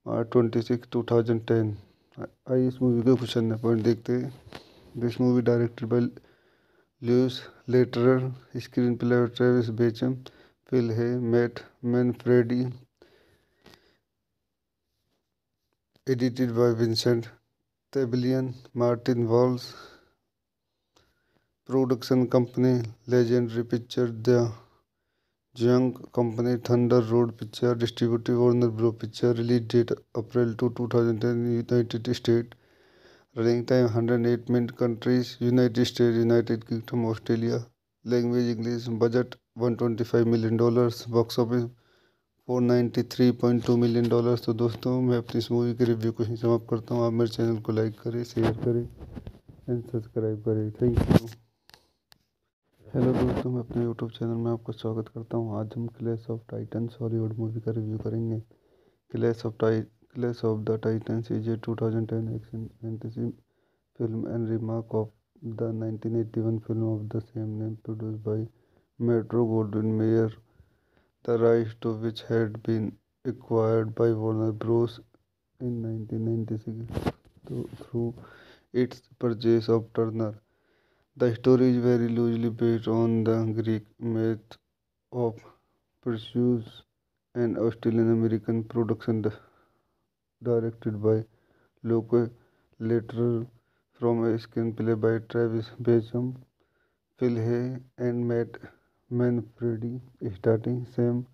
March 26, 2010. आइए इस movie के कुछ अन्य point देखते हैं. This movie directed bye Lewis Letterer, screenplay by Travis Bacham, Phil Hay, Matt Manfredi, edited by Vincent Tabellion, Martin Walsh, production company Legendary Pictures, The Young Company Thunder Road Picture distributed Warner Bros. Picture release date April 2, 2010 United States. Running time 108 minutes. Countries United States, United Kingdom, Australia. Language English. Budget $125 million. Box office $493.2 million। तो दोस्तों मैं अपनी इस movie के review को ही समाप्त करता हूँ। आप मेरे चैनल को लाइक करें, शेयर करें एंड सब्सक्राइब करें। Thank you. हेलो दोस्तों, मैं अपने यूट्यूब चैनल में आपका स्वागत करता हूँ। आज हम clash of Titans Hollywood movie का रिव्यू करेंगे। Clash of the Titans is a 2010 action fantasy film and remake of the 1981 film of the same name produced by Metro-Goldwyn-Mayer, the rights to which had been acquired by Warner Bros. In 1996 through its purchase of Turner. The story is very loosely based on the Greek myth of Perseus, an Australian-American production directed by Loke Lederer from a screenplay by Travis Bacham, Phil Hay, and Matt Manfredi, starring Sam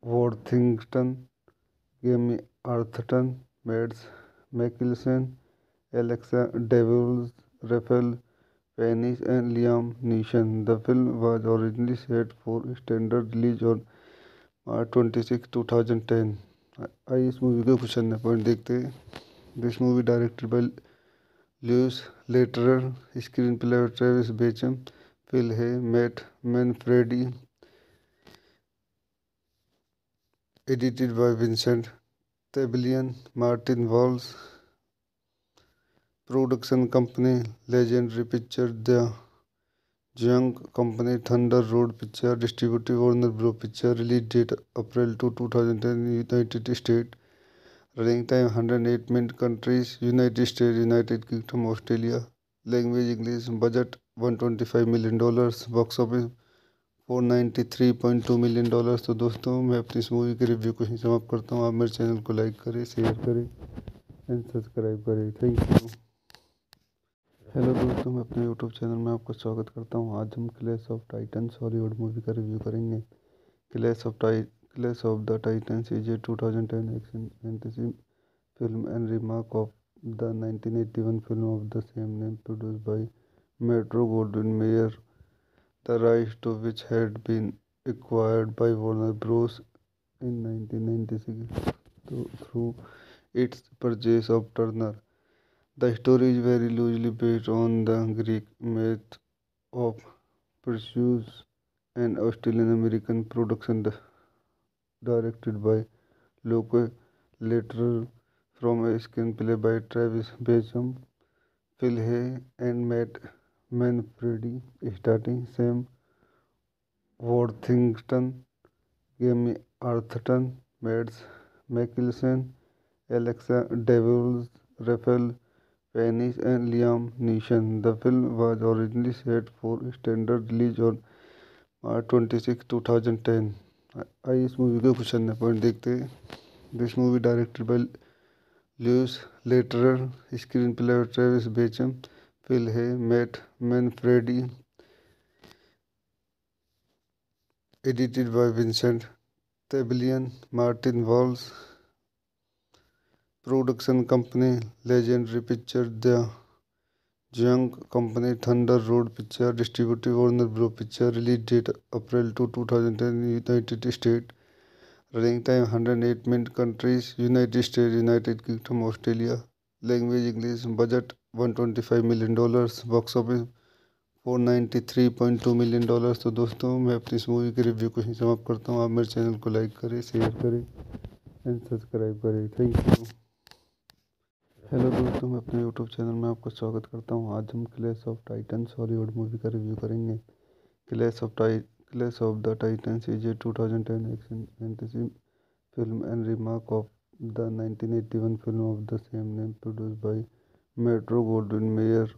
Worthington, Jamie Arthurton, Mads Mikkelsen, Alexa Devils, Raphael Fiennes, and Liam Neeson. The film was originally set for standard release on March 26, 2010। आइए इस movie के कुछ अन्य point देखते हैं। This movie directed bye Lewis Lederer, screenplay by Travis Bacham, Phil Hay, Matt Manfredi, edited by Vincent Tabellion, Martin Walsh, production company Legendary Pictures, The Young Company Thunder Road Picture distributed Warner Bros. Picture release date April 2, 2010 United States. Running time 108 minutes. Countries United States, United Kingdom, Australia. Language English. Budget $125 million। Box office $493.2 million। तो दोस्तों मैं अपनी इस movie के review को ही समाप्त करता हूँ। आप मेरे चैनल को लाइक करें, शेयर करें एंड सब्सक्राइब करें। Thank you. हेलो दोस्तों, मैं अपने यूट्यूब चैनल में आपका स्वागत करता हूँ। आज हम clash of Titans Hollywood movie का रिव्यू करेंगे। Clash of the Titans is a 2010 action fantasy film and remake of the 1981 film of the same name produced by Metro-Goldwyn-Mayer, the rights to which had been acquired by Warner Bros. In 1996 through its purchase of Turner. The story is very loosely based on the Greek myth of Perseus, an Australian-American production directed by Loke Lederer from a screenplay by Travis Bacham, Phil Hay, and Matt Manfredi, starring Sam Worthington, Jamie Arthurton, Mads Mikkelsen, Alexa Devils, Raphael Fiennes, and Liam Neeson. The film was originally set for standard release on March 26, 2010। आइए इस movie के कुछ अन्य point देखते हैं। This movie directed bye Lewis Lederer, screenplay by Travis Bacham, Phil Hay, Matt Manfredi, edited by Vincent Tabellion, Martin Walsh, production company Legendary Pictures, The Young Company Thunder Road Picture distributed Warner Bros. Picture release date April 2, 2010 United States. Running time 108 minutes. Countries United States, United Kingdom, Australia. Language English. Budget $125 million। Box office $493.2 million। तो दोस्तों मैं अपनी इस movie के review को ही समाप्त करता हूँ। आप मेरे चैनल को लाइक करें, शेयर करें एंड सब्सक्राइब करें। Thank you. हेलो दोस्तों, मैं अपने यूट्यूब चैनल में आपका स्वागत करता हूँ। आज हम clash of Titans Hollywood movie का रिव्यू करेंगे। Clash of the Titans is a 2010 action fantasy film and remake of the 1981 film of the same name produced by Metro-Goldwyn-Mayer,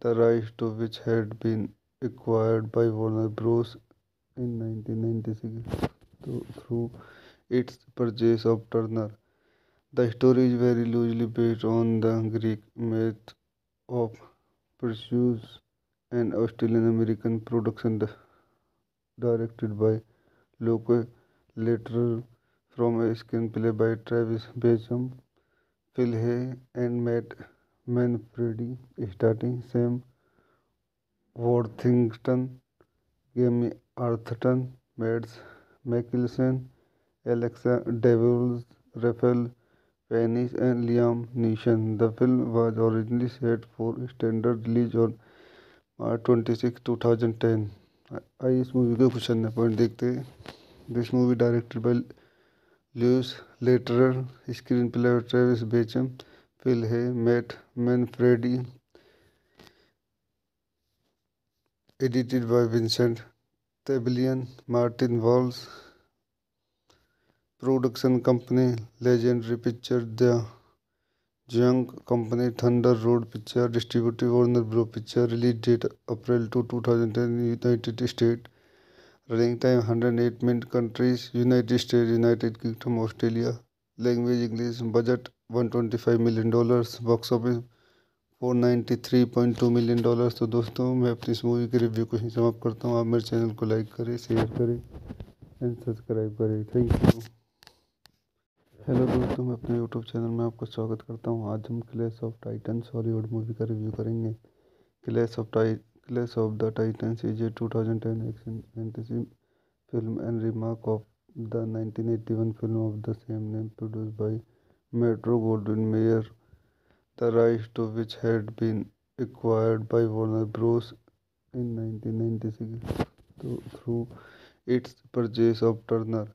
the rights to which had been acquired by Warner Bros. In 1996 through its purchase of Turner. The story is very loosely based on the Greek myth of Perseus, an Australian-American production directed by Luke Lateral, from a screenplay by Travis Bacham, Phil Hay, and Matt Manfredi, starting Sam Worthington, Jamie Arthurton, Mads Mikkelsen, Alexa Devils, Raphael Fiennes, and Liam Neeson. The film was originally set for standard release on March 26, 2010. आइए इस movie के कुछ अन्य point देखते हैं। This movie directed by Louis Leterrier, screenplay by Travis Beacham, Phil Hay, Matt Manfredi, edited by Vincent Tabellion, Martin Walsh, production company Legendary Pictures, The Young Company, Thunder Road Picture, distributed Warner Bros. Picture, release date April 2, 2010, United States, running time 108 minutes, countries United States, United Kingdom, Australia, language English, budget $125 million, box office $493.2 million. तो दोस्तों मैं अपनी इस movie के review को ही समाप्त करता हूँ। आप मेरे चैनल को लाइक करें, शेयर करें एंड सब्सक्राइब करें। Thank you. हेलो दोस्तों, मैं अपने यूट्यूब चैनल में आपका स्वागत करता हूँ। आज हम clash of Titans Hollywood movie का रिव्यू करेंगे। Clash of the Titans is a 2010 action fantasy film and remake of the 1981 film of the same name, produced by Metro-Goldwyn-Mayer, the rights to which had been acquired by Warner Bros. In 1996 through its purchase of Turner.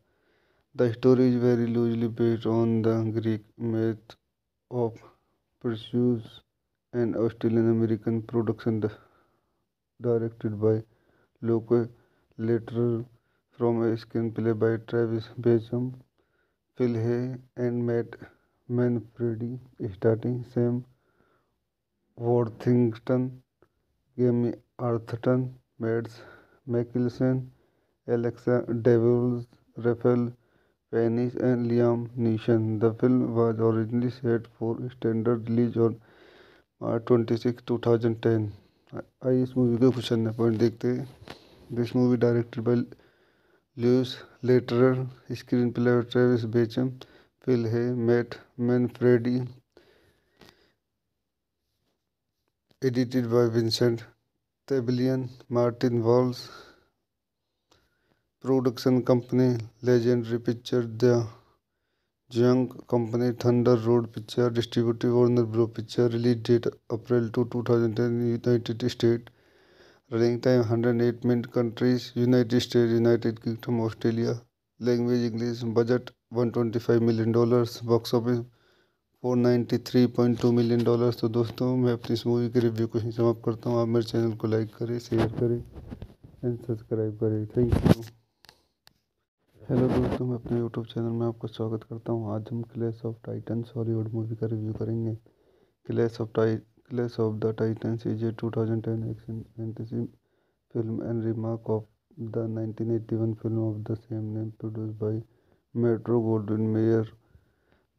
The story is very loosely based on the Greek myth of Perseus, an Australian-American production directed by Luke Lateral, from a screenplay by Travis Bacham, Phil Hay, and Matt Manfredi, starring Sam Worthington, Jamie Arthurton, Mads Mikkelsen, Alexa Devils, Raphael Fiennes, and Liam Neeson. The film was originally set for standard release on March 26, 2010. आइए इस movie के कुछ अन्य point देखते हैं। This movie directed by Louis Leterrier, screenplay by Travis Beacham, Phil Hay, Matt Manfredi, edited by Vincent Tabellion, Martin Walsh, production company Legendary Pictures, The Young Company, Thunder Road Picture, distributed Warner Bros. Picture, release date April 2, 2010, United States, running time 108 minutes, countries United States, United Kingdom, Australia, language English, budget $125 million, box office $493.2 million. तो दोस्तों मैं अपनी इस movie के review को ही समाप्त करता हूँ। आप मेरे चैनल को लाइक करें, शेयर करें एंड सब्सक्राइब करें। Thank you. हेलो दोस्तों, मैं अपने यूट्यूब चैनल में आपका स्वागत करता हूँ। आज हम clash of Titans Hollywood movie का रिव्यू करेंगे। Clash of the Titans is a 2010 action fantasy film and remake of the 1981 film of the same name, produced by Metro-Goldwyn-Mayer,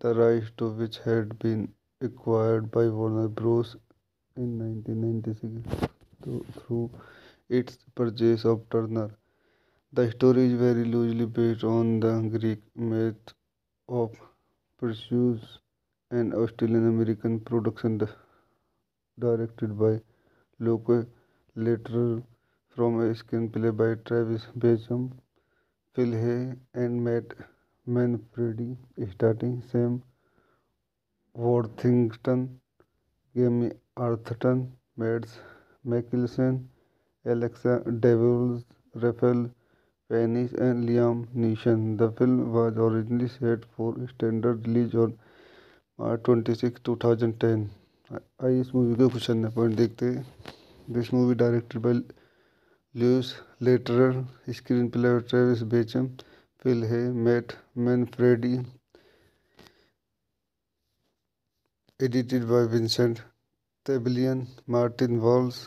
the rights to which had been acquired by Warner Bros. In 1996 through its purchase of Turner. The story is very loosely based on the Greek myth of Perseus, an Australian-American production directed by Luke Lateral, from a screenplay by Travis Bacham, Phil Hay, and Matt Manfredi, starring Sam Worthington, Jamie Arthurton, Mads Mikkelsen, Alexa Devils, Raphael Fiennes, and Liam Neeson. The film was originally set for standard release on March 26, 2010. आइए इस movie के कुछ अन्य point देखते हैं। This movie directed by Louis Leterrier, screenplay by Travis Beacham, Phil Hay, Matt Manfredi, edited by Vincent Tabellion, Martin Walsh,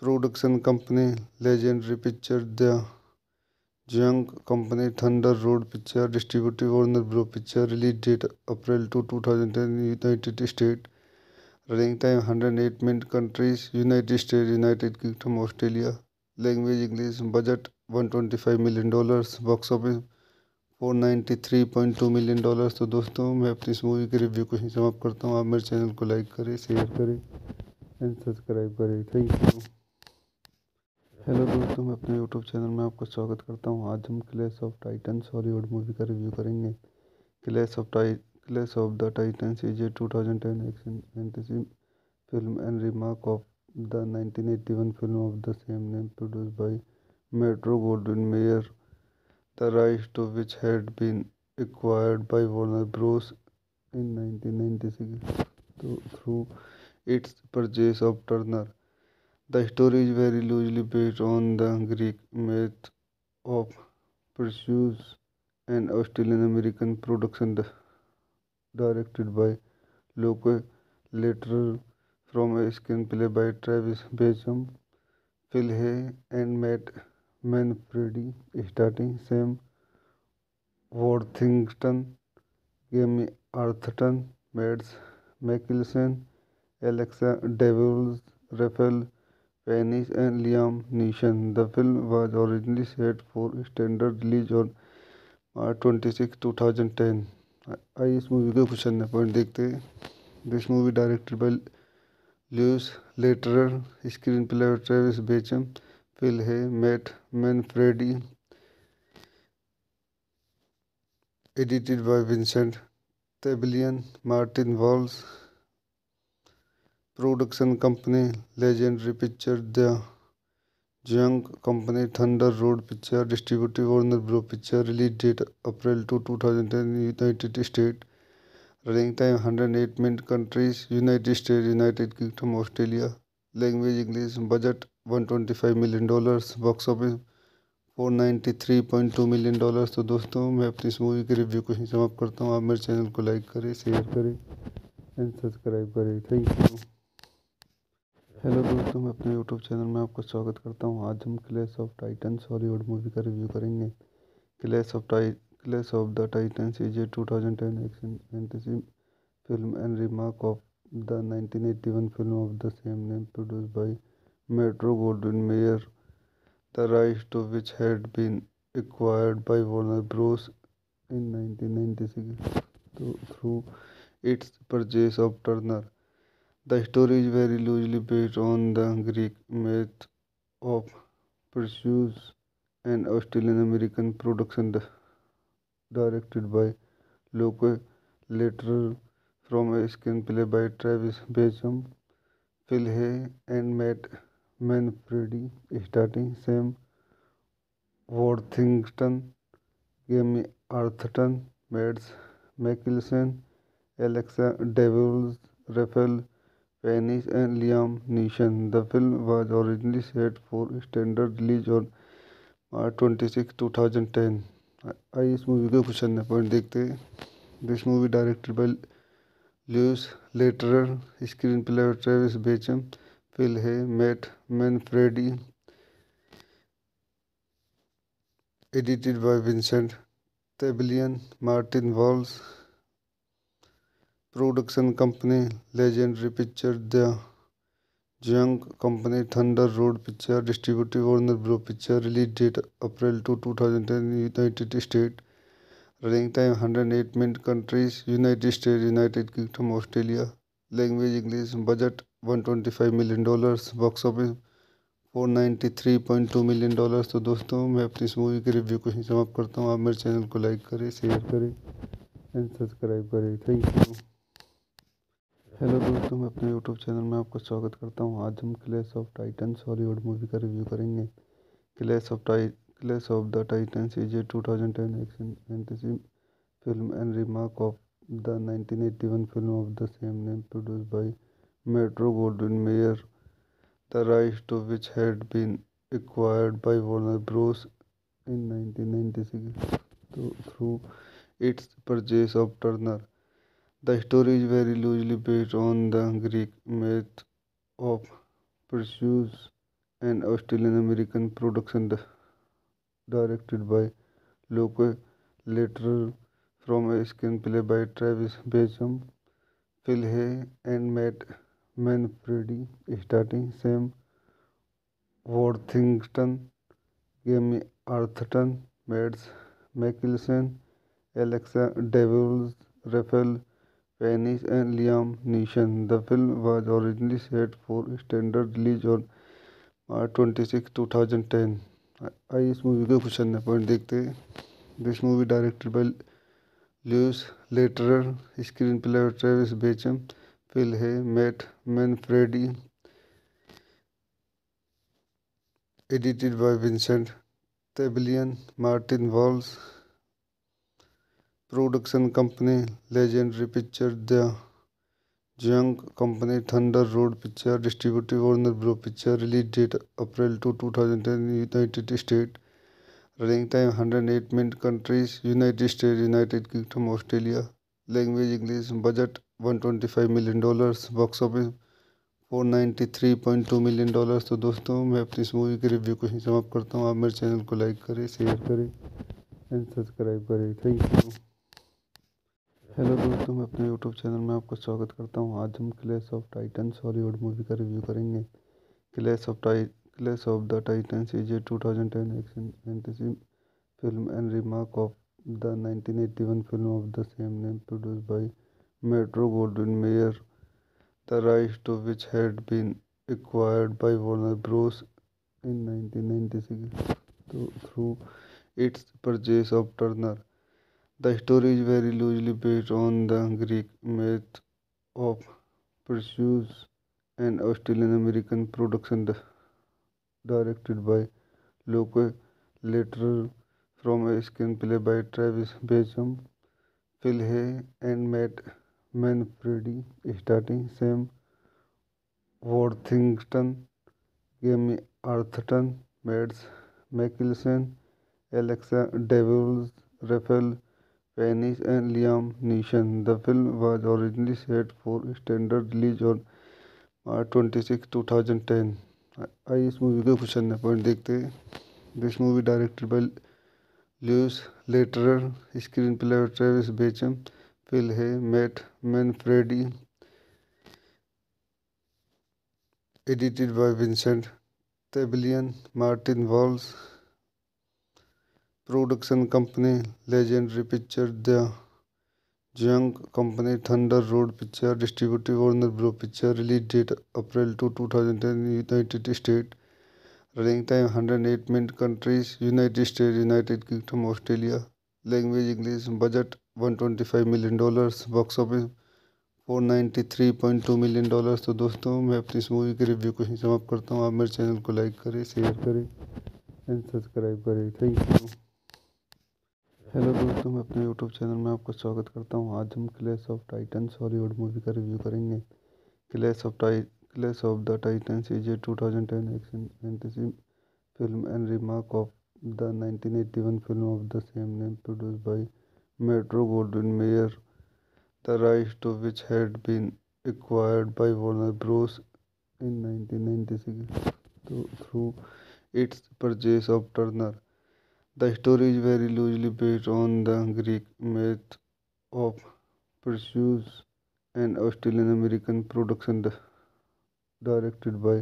production company Legendary Pictures, The Young Company, Thunder Road Picture, distributed Warner Bros. Picture, release date April 2, 2010, United States, running time 108 minutes, countries United States, United Kingdom, Australia, Language English. Budget $125 million. Box office $493.2 million। तो दोस्तों मैं अपनी इस movie के review को ही समाप्त करता हूँ। आप मेरे चैनल को लाइक करें, शेयर करें एंड सब्सक्राइब करें। Thank you. हेलो दोस्तों, मैं अपने यूट्यूब चैनल में आपका स्वागत करता हूँ। आज हम clash of Titans Hollywood movie का रिव्यू करेंगे। Clash of the Titans is a 2010 action fantasy film and remake of the 1981 film of the same name produced by Metro-Goldwyn-Mayer, the rights to which had been acquired by Warner Bros. In 1996 through its purchase of Turner. The story is very loosely based on the Greek myth of Perseus, an Australian-American production directed by Loke Later from a screenplay by Travis Bacham, Phil Hay, and Matt Manfredi, starting Sam Worthington, Jamie Arthurton, Mads Mikkelsen, Alexa Devils, Raphael Fiennes, and Liam Neeson. The film was originally set for standard release on March 26, 2010. आइए इस movie के कुछ अन्य point देखते हैं। This movie directed bye Lewis Laterer, screenplay by Travis Bacham, Phil Hay, Matt Manfredi, edited by Vincent Tabellion, Martin Walsh, production company Legendary Pictures, The Young Company, Thunder Road Picture, distributed Warner Bros. Picture, release date April 2, 2010, United States, running time 108 minutes, countries United States, United Kingdom, Australia, language English, budget $125 million, box office $493.2 million। तो दोस्तों मैं अपनी इस movie के review को ही समाप्त करता हूँ। आप मेरे चैनल को लाइक करें, शेयर करें एंड सब्सक्राइब करें। Thank you. हेलो दोस्तों, मैं अपने यूट्यूब चैनल में आपका स्वागत करता हूँ। आज हम clash of Titans Hollywood movie का रिव्यू करेंगे। Clash of the Titans is a 2010 action fantasy film and remake of the 1981 film of the same name produced by Metro-Goldwyn-Mayer, the rights to which had been acquired by Warner Bros. In 1996 through its purchase of Turner. The story is very loosely based on the Greek myth of Perseus, an Australian-American production directed by Loke Laterer from a screenplay by Travis Bacham, Phil Hay, and Matt Manfredi, starring Sam Worthington, Jamie Arthurton, Mads Mikkelsen, Alexa Devils, Raphael Fiennes, and Liam Neeson. The film was originally set for standard release on March 26, 2010. आइए इस movie के कुछ अन्य point देखते हैं। This movie directed bye Lewis Laterer, screenplay by Travis Bacham, Phil Hay, Matt Manfredi, edited by Vincent Tabellion, Martin Walsh, production company Legendary Pictures, The Young Company, Thunder Road Picture, distributed Warner Bros. Picture, release date April 2, 2010, United States, running time 108 minutes, countries United States, United Kingdom, Australia, language English, budget $125 million, box office $493.2 million। तो दोस्तों मैं अपनी इस movie के review को ही समाप्त करता हूँ। आप मेरे चैनल को लाइक करें, शेयर करें एंड सब्सक्राइब करें। Thank you. हेलो दोस्तों, मैं अपने यूट्यूब चैनल में आपका स्वागत करता हूँ। आज हम clash of Titans Hollywood movie का रिव्यू करेंगे। Clash of the Titans is a 2010 action fantasy film and remake of the 1981 film of the same name produced by Metro-Goldwyn-Mayer, the rights to which had been acquired by Warner Bros. In 1996 through its purchase of Turner. The story is very loosely based on the Greek myth of Perseus, an Australian-American production directed by Loke Laterer from a screenplay by Travis Bacham, Phil Hay, and Matt Manfredi, starring Sam वॉर्थिंगटन, गेमी अर्थटन, Mads मैकिलसन, Alexa Devils, Raphael Fiennes, and Liam Neeson. The film was originally set for standard release on March 26, 2010. आइए इस movie के कुछ अन्य point देखते हैं। This movie directed by Louis Leterrier, screenplay by Travis Beacham, Phil Hay Matt Manfredi, edited by Vincent Tabaillon, Martin Walsh, production company Legendary Picture, the Jung Company, Thunder Road Picture, distributor Warner Bro Picture, release date April 2010, United State, running time 108 minute, countries United State, United Kingdom, Australia, language English, budget $125 million, box office $493.2 million. तो दोस्तों मैं अपनी इस movie के review को ही समाप्त करता हूँ। आप मेरे चैनल को लाइक करें, शेयर करें एंड सब्सक्राइब करें। Thank you. हेलो दोस्तों, मैं अपने यूट्यूब चैनल में आपका स्वागत करता हूँ। आज हम clash of Titans Hollywood movie का रिव्यू करेंगे। Clash of the Titans is a 2010 action fantasy film and remake of the 1981 film of the same name produced by Metro-Goldwyn-Mayer, the rights to which had been acquired by Warner Bros. In 1996 through its purchase of Turner. The story is very loosely based on the Greek myth of Perseus, an Australian-American production directed by Luke Leterer from a screenplay by Travis Beacham, Phil Hay, and Matt Manfredi, starring Sam Worthington, Jamie Arthurton, Mads Mikkelsen, Alexa Devils, Raphael Fiennes, and Liam Neeson. The film was originally set for standard release on March 26, 2010. आइए इस movie के कुछ अन्य point देखते हैं। This movie directed by Louis Leterrier, screenplay by Travis Beacham, Phil Hay Matt Manfredi, edited by Vincent Tabaillon, Martin Walsh, production company Legendary Picture, the Jung Company, Thunder Road Picture, distributor Warner Bro Picture, release date April 2010, United State, running time 108 minute, countries United State, United Kingdom, Australia, language English, budget $125 million, box office $493.2 million. तो दोस्तों मैं अपनी इस movie के review को ही समाप्त करता हूँ। आप मेरे चैनल को लाइक करें, शेयर करें एंड सब्सक्राइब करें। Thank you. हेलो दोस्तों, मैं अपने यूट्यूब चैनल में आपका स्वागत करता हूँ। आज हम clash of Titans Hollywood movie का रिव्यू करेंगे। Clash of the Titans is a 2010 action fantasy film and remake of the 1981 film of the same name produced by Metro-Goldwyn-Mayer, the rights to which had been acquired by Warner Bros. In 1996 through its purchase of Turner. The story is very loosely based on the Greek myth of Perseus, an Australian-American production directed by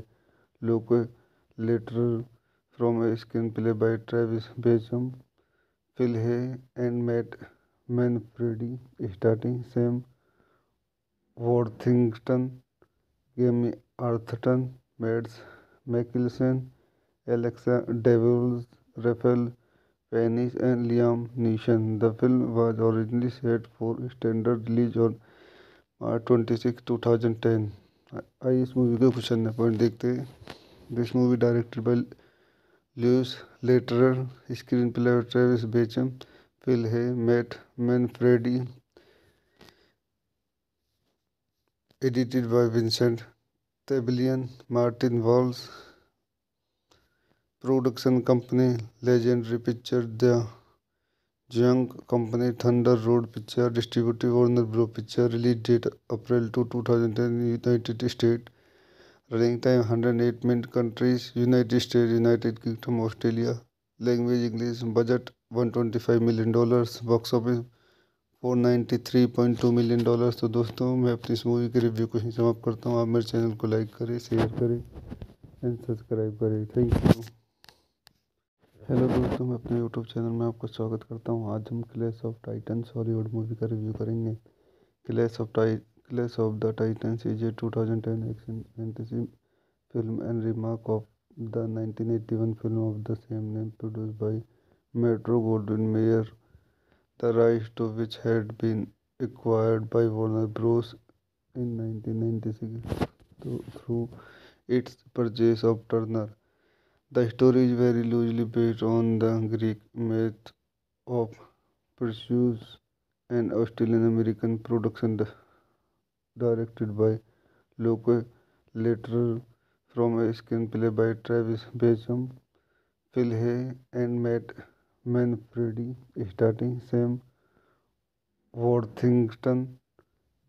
Luke Leterer from a screenplay by Travis Beacham, Phil Hay, and Matt Manfredi, starring Sam Worthington, Jamie Arthurton, Mads Mikkelsen, Alexa Devils, Raphael Fiennes, and Liam Neeson. The film was originally set for standard release on March 26, 2010. आइए इस movie के कुछ अन्य point देखते हैं। This movie directed by Louis Leterrier, screenplay by Travis Beacham, Phil Hay Matt Manfredi, edited by Vincent Tabaillon, Martin Walsh, production company Legendary Picture, the Jung Company, Thunder Road Picture, distributor Warner Bro Picture, release date April 2010, United State, running time 108 minute, countries United State, United Kingdom, Australia, language English, budget $125 million, box office $493.2 million. तो दोस्तों मैं अपनी इस movie के review को ही समाप्त करता हूँ। आप मेरे चैनल को लाइक करें, शेयर करें एंड सब्सक्राइब करें। Thank you. हेलो दोस्तों, मैं अपने यूट्यूब चैनल में आपका स्वागत करता हूं। आज हम clash of Titans Hollywood movie का रिव्यू करेंगे। Clash of the Titans is a 2010 action fantasy film and remake of the 1981 film of the same name produced by Metro-Goldwyn-Mayer, the rights to which had been acquired by Warner Bros. In 1996 through its purchase of Turner. The story is very loosely based on the Greek myth of Perseus, an Australian-American production directed by Luke Lederer from a screenplay by Travis Bacham, Phil Hay, and Matt Manfredi, starring Sam Worthington,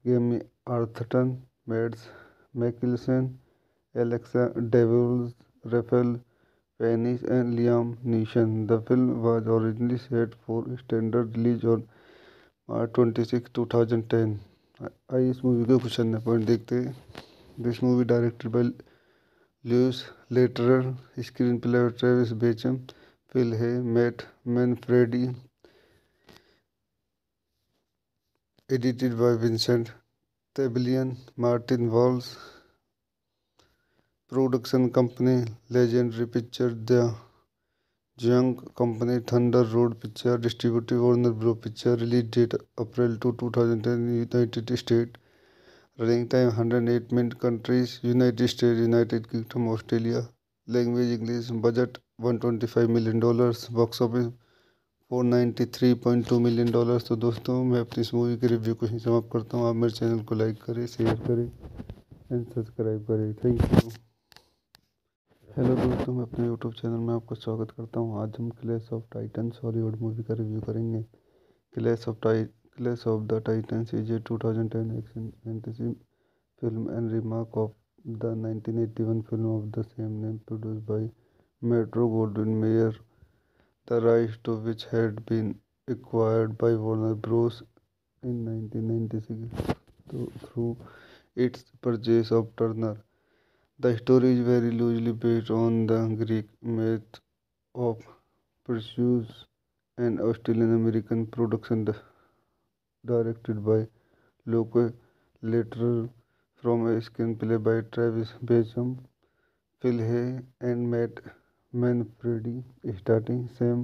Jamie Arthurton, Mads Mikkelsen, Alexa Devils, Raphael Fiennes, and Liam Neeson. The film was originally set for standard release on March 26, 2010. आइए इस movie के कुछ अन्य point देखते हैं। This movie directed bye Lewis Lederer, screenplay by Travis Bacham, Phil Hay, Matt Manfredi, edited by Vincent Tabellion, Martin Walsh, production company Legendary Pictures, The Young Company, Thunder Road Pictures, distributed Warner Bros. Pictures, release date April 2, 2010, United States, running time 108 minutes, countries United States, United Kingdom, Australia, language English, budget $125 million, box office $493.2 million। तो दोस्तों, मैं अपनी इस movie के review को ही समाप्त करता हूँ। आप मेरे चैनल को लाइक करें, शेयर करें एंड सब्सक्राइब करें। Thank you. हेलो दोस्तों, मैं अपने यूट्यूब चैनल में आपका स्वागत करता हूँ। आज हम clash of Titans Hollywood movie का रिव्यू करेंगे। Clash of the Titans is a 2010 action fantasy film and remake of the 1981 film of the same name produced by Metro-Goldwyn-Mayer, the rights to which had been acquired by Warner Bros. In 1996 through its purchase of Turner. The story is very loosely based on the Greek myth of Perseus, an Australian-American production directed by Luke Lederer from a screenplay by Travis Bacham, Phil Hay, and Matt Manfredi, starring Sam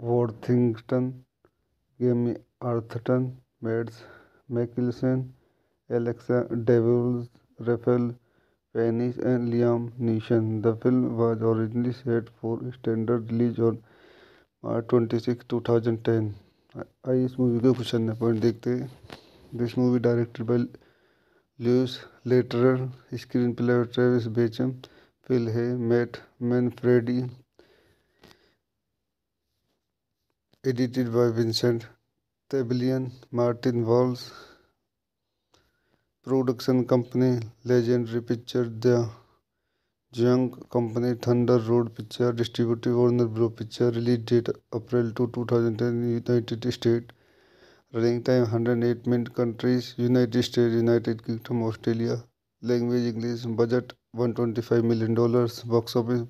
Worthington, Jamie Arthurton, Mads Mikkelsen, Alexa Devils, Raphael Fiennes, and Liam Neeson. The film was originally set for standard release on March 26, 2010. आइए इस movie के कुछ अन्य point देखते हैं। This movie directed bye Lewis Lederer, screenplay by Travis Bacham, Phil Hay, Matt Manfredi, edited by Vincent Tabellion, Martin Walsh, production company Legendary Pictures, The Young Company, Thunder Road Pictures, distributed Warner Bros. Pictures, release date April 2, 2010, United States, running time 108 minutes, countries United States, United Kingdom, Australia, language English, budget $125 million, box office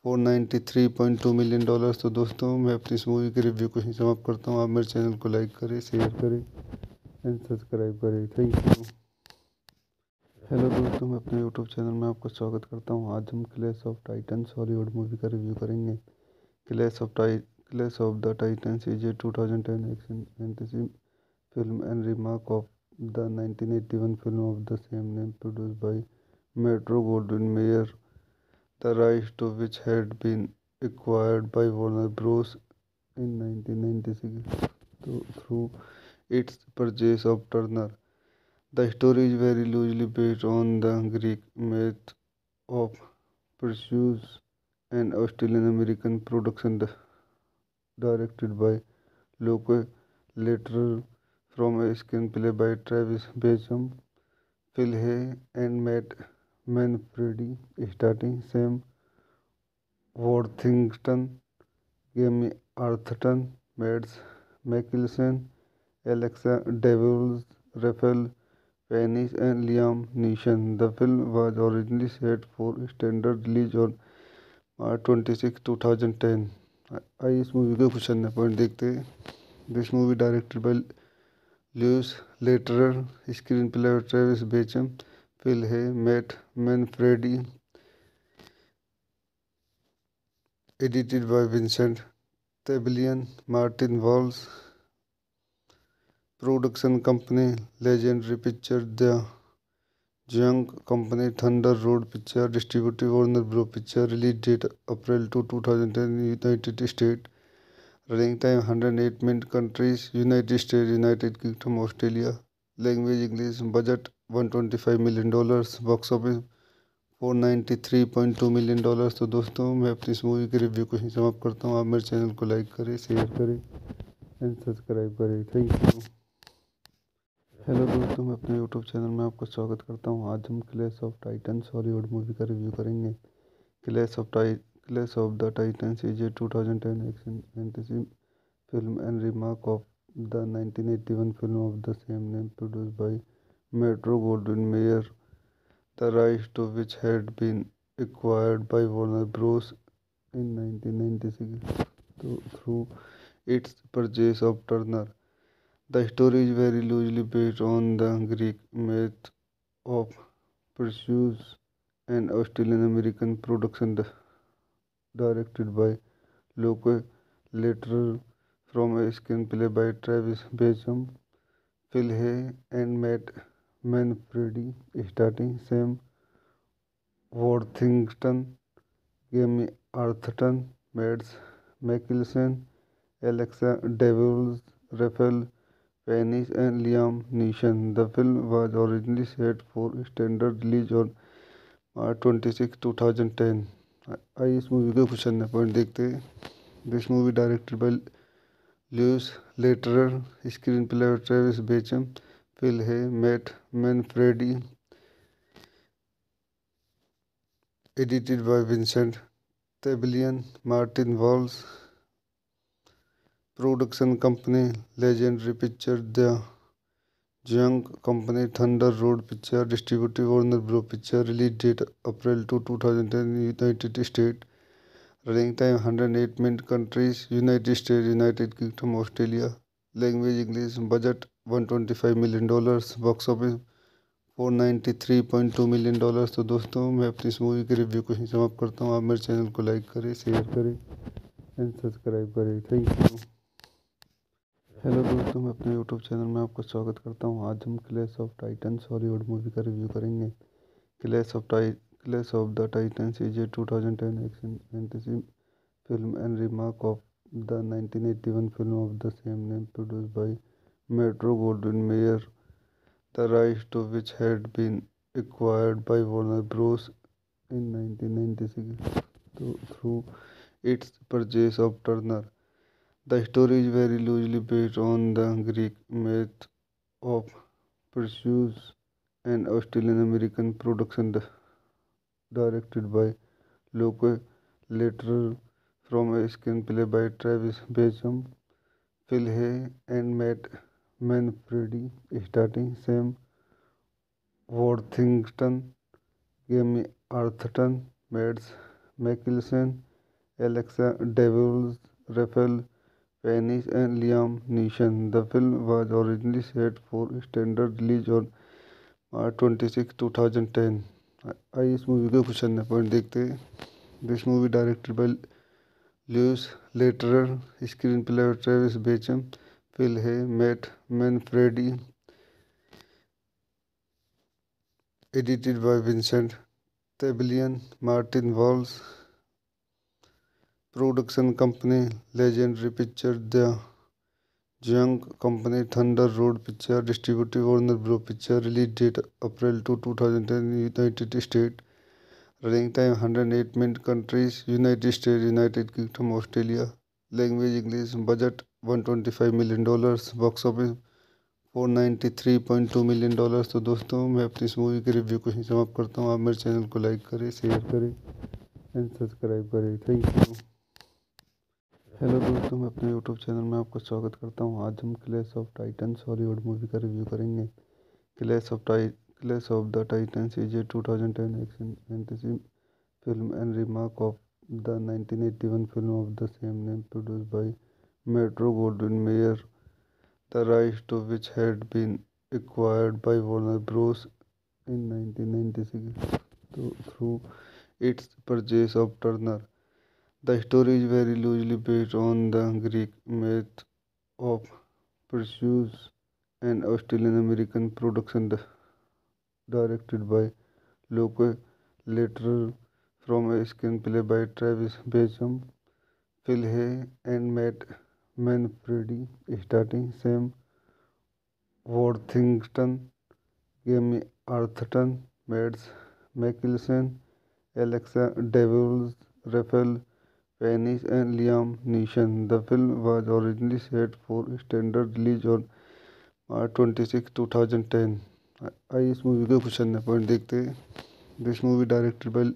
$493.2 million। तो दोस्तों, मैं अपनी इस movie के review को ही समाप्त करता हूँ। आप मेरे चैनल को लाइक करें, शेयर करें एंड सब्सक्राइब करें। Thank you. हेलो दोस्तों, मैं अपने यूट्यूब चैनल में आपका स्वागत करता हूँ। आज हम clash of Titans Hollywood movie का रिव्यू करेंगे। Clash of the Titans is a 2010 action fantasy film and remake of the 1981 film of the same name produced by Metro-Goldwyn-Mayer, the rights to which had been acquired by Warner Bros. In 1996 through its purchase of Turner. The story is very loosely based on the Greek myth of Perseus, an Australian-American production directed by Luke Lederer from a screenplay by Travis Bacham, Phil Hay, and Matt Manfredi, starring Sam Worthington, Jamie Arthurton, Mads Mikkelsen, Alexa Devils, Raphael Penis and Liam Neeson. The film was originally set for standard release on March 26, 2010. आइए इस movie के कुछ अन्य point देखते हैं. This movie directed by Louis Leterrier, screenplay by Travis Beacham, Phil Hay Matt Manfredi, edited by Vincent Tabellion, Martin Walsh, production company Legendary Pictures, The Young Company, Thunder Road Picture, distributed Warner Bros. Picture, release date April 2, 2010, United States, running time 108 minutes, countries United States, United Kingdom, Australia, language English, budget $125 million, box office $493.2 million. तो दोस्तों मैं अपनी इस movie के review को ही समाप्त करता हूँ. आप मेरे चैनल को लाइक करें, शेयर करें एंड सब्सक्राइब करें. Thank you. हेलो दोस्तों, मैं अपने यूट्यूब चैनल में आपका स्वागत करता हूँ. आज हम clash of Titans Hollywood movie का रिव्यू करेंगे. Clash of the Titans is a 2010 action fantasy film and remake of the 1981 film of the same name produced by Metro-Goldwyn-Mayer, the rights to which had been acquired by Warner Bros. In 1996 through its purchase of Turner. The story is very loosely based on the Greek myth of Perseus, an Australian-American production directed by Luke Lederer from a screenplay by Travis Beacham, Phil Hay, and Matt Manfredi, starring Sam Worthington, Jamie Arthurton, Mads Mikkelsen, Alexa Devils, Raphael Fiennes, and Liam Neeson. The film was originally set for standard release on March 26, 2010. आइए इस movie के कुछ अन्य point देखते हैं. This movie directed by Louis Leterrier, screenplay by Travis Beacham, Phil Hay Matt Manfredi, edited by Vincent Tabellion, Martin Walsh, production company Legendary Pictures, The Young Company, Thunder Road Picture, distributed Warner Bros. Picture, release date April 2, 2010, United States, running time 108 minutes, countries United States, United Kingdom, Australia, language English, budget $125 million, box office $493.2 million. तो दोस्तों मैं अपनी इस movie के review को ही समाप्त करता हूँ. आप मेरे चैनल को लाइक करें, शेयर करें एंड सब्सक्राइब करें. Thank you. हेलो दोस्तों, मैं अपने यूट्यूब चैनल में आपका स्वागत करता हूँ. आज हम clash of Titans Hollywood movie का रिव्यू करेंगे. Clash of the Titans is a 2010 action fantasy film and remake of the 1981 film of the same name produced by Metro-Goldwyn-Mayer, the rights to which had been acquired by Warner Bros. In 1996 through its purchase of Turner. The story is very loosely based on the Greek myth of Perseus, an Australian-American production directed by Luke Lederer from a screenplay by Travis Beacham, Phil Hay, and Matt Manfredi, starring Sam Worthington, Jamie Arthurton, Mads Mikkelsen, Alexa Devils, Raphael Fiennes, and Liam Neeson. The film was originally set for standard release on March 26, 2010. आइए इस movie के कुछ अन्य point देखते हैं. This movie directed by Louis Leterrier, screenplay by Travis Beacham, Phil Hay Matt Manfredi, edited by Vincent Tabellion, Martin Walsh, production company Legendary Pictures, The Young Company, Thunder Road Picture, distributed Warner Bros. Picture, release date April 2, 2010, United States, running time 108 minutes, countries United States, United Kingdom, Australia, language English, budget $125 million, box office $493.2 million. तो दोस्तों मैं अपनी इस movie के review को ही समाप्त करता हूँ. आप मेरे चैनल को लाइक करें, शेयर करें एंड सब्सक्राइब करें. Thank you. हेलो दोस्तों, मैं अपने यूट्यूब चैनल में आपका स्वागत करता हूँ. आज हम clash of Titans Hollywood movie का रिव्यू करेंगे. Clash of the Titans is a 2010 action fantasy film and remake of the 1981 film of the same name produced by Metro-Goldwyn-Mayer, the rights to which had been acquired by Warner Bros. In 1996 through its purchase of Turner. The story is very loosely based on the Greek myth of Perseus, an Australian-American production directed by Loke Lederer from a screenplay by Travis Bacham, Phil Hay, and Matt Manfredi, starring Sam Worthington, Jamie Arthurton, Mads Mikkelsen, Alexa Devils, Raphael Fiennes, and Liam Neeson. The film was originally set for standard release on March 26, 2010. आइए इस movie के कुछ अन्य point देखते हैं. This movie directed bye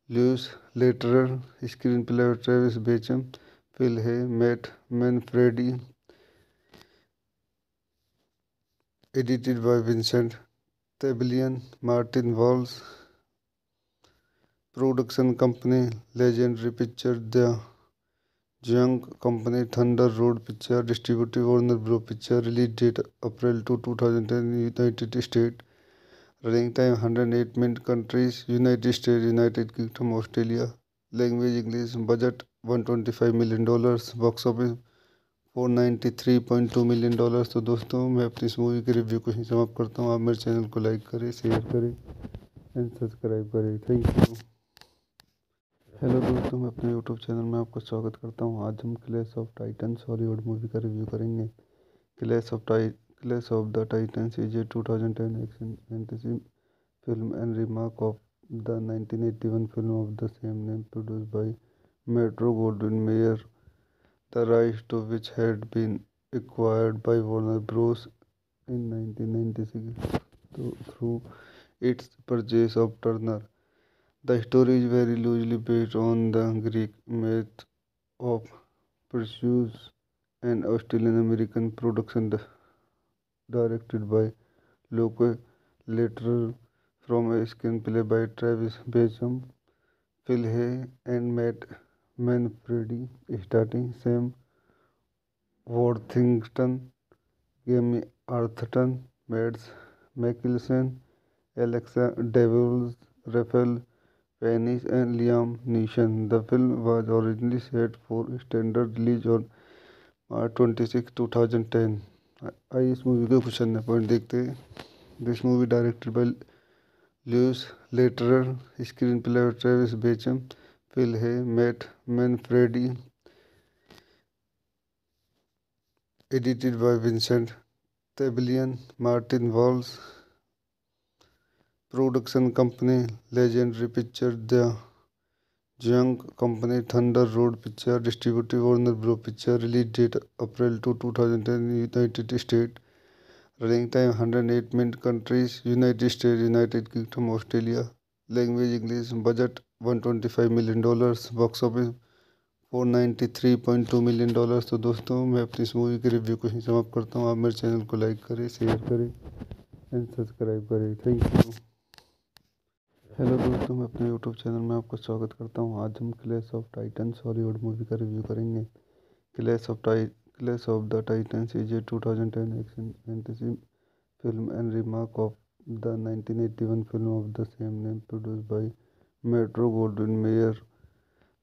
Lewis Lederer, screenplay by Travis Bacham, Phil Hay, Matt Manfredi, edited by Vincent Tabellion, Martin Walsh, production company Legendary Pictures, The Young Company, Thunder Road Picture, distributed Warner Bros. Picture, release date April 2, 2010, United States, running time 108 minutes, countries United States, United Kingdom, Australia, language English, budget $125 million, box office $493.2 million. तो दोस्तों मैं अपनी इस movie के review को ही समाप्त करता हूँ. आप मेरे चैनल को लाइक करें, शेयर करें एंड सब्सक्राइब करें. Thank you. हेलो दोस्तों, मैं अपने यूट्यूब चैनल में आपका स्वागत करता हूँ. आज हम clash of titans Hollywood movie का रिव्यू करेंगे. Clash of the titans is a 2010 action fantasy film and remake of the 1981 film of the same name produced by Metro-Goldwyn-Mayer, the rights to which had been acquired by Warner Bros. In 1996 through its purchase of Turner. The story is very loosely based on the Greek myth of Perseus, an Australian-American production directed by Loke Lederer from a screenplay by Travis Bacham, Phil Hay, and Matt Manfredi, starring Sam Worthington, Jamie Arthurton, Mads Mikkelsen, Alexa Devils, Raphael Fiennes, and Liam Neeson. The film was originally set for standard release on March 26, 2010. आइए इस movie के कुछ अन्य point देखते हैं. This movie directed bye Lewis Lederer, screenplay by Travis Bacham, Phil Hay, Matt Manfredi, edited by Vincent Tabellion, Martin Walsh, production company Legendary Pictures, The Young Company, Thunder Road Picture, distributed Warner Bros. Picture, release date April 2, 2010, United States, running time 108 minutes, countries United States, United Kingdom, Australia, language English, budget $125 million, box office $493.2 million. तो दोस्तों मैं अपनी इस movie के review को ही समाप्त करता हूँ. आप मेरे चैनल को लाइक करें, शेयर करें एंड सब्सक्राइब करें. Thank you. हेलो दोस्तों, मैं अपने यूट्यूब चैनल में आपका स्वागत करता हूँ. आज हम clash of titans Hollywood movie का रिव्यू करेंगे. Clash of the titans is a 2010 action fantasy film and remake of the 1981 film of the same name produced by Metro-Goldwyn-Mayer,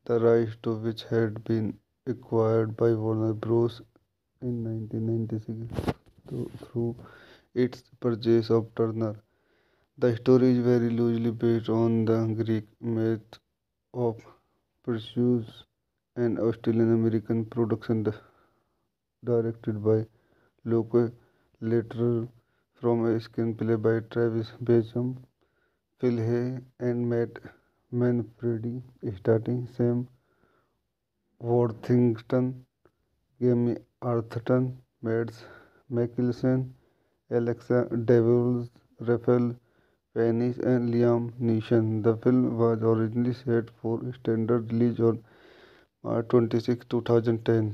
the rights to which had been acquired by Warner Bros. In 1996 through its purchase of Turner. The story is very loosely based on the Greek myth of Perseus, an Australian-American production directed by Loke Lederer from a screenplay by Travis Bacham, Phil Hay, and Matt Manfredi, starring Sam Worthington, Jamie Arthurton, Mads Mikkelsen, Alexa Devils, Raphael Fiennes, and Liam Neeson. The film was originally set for standard release on March 26, 2010.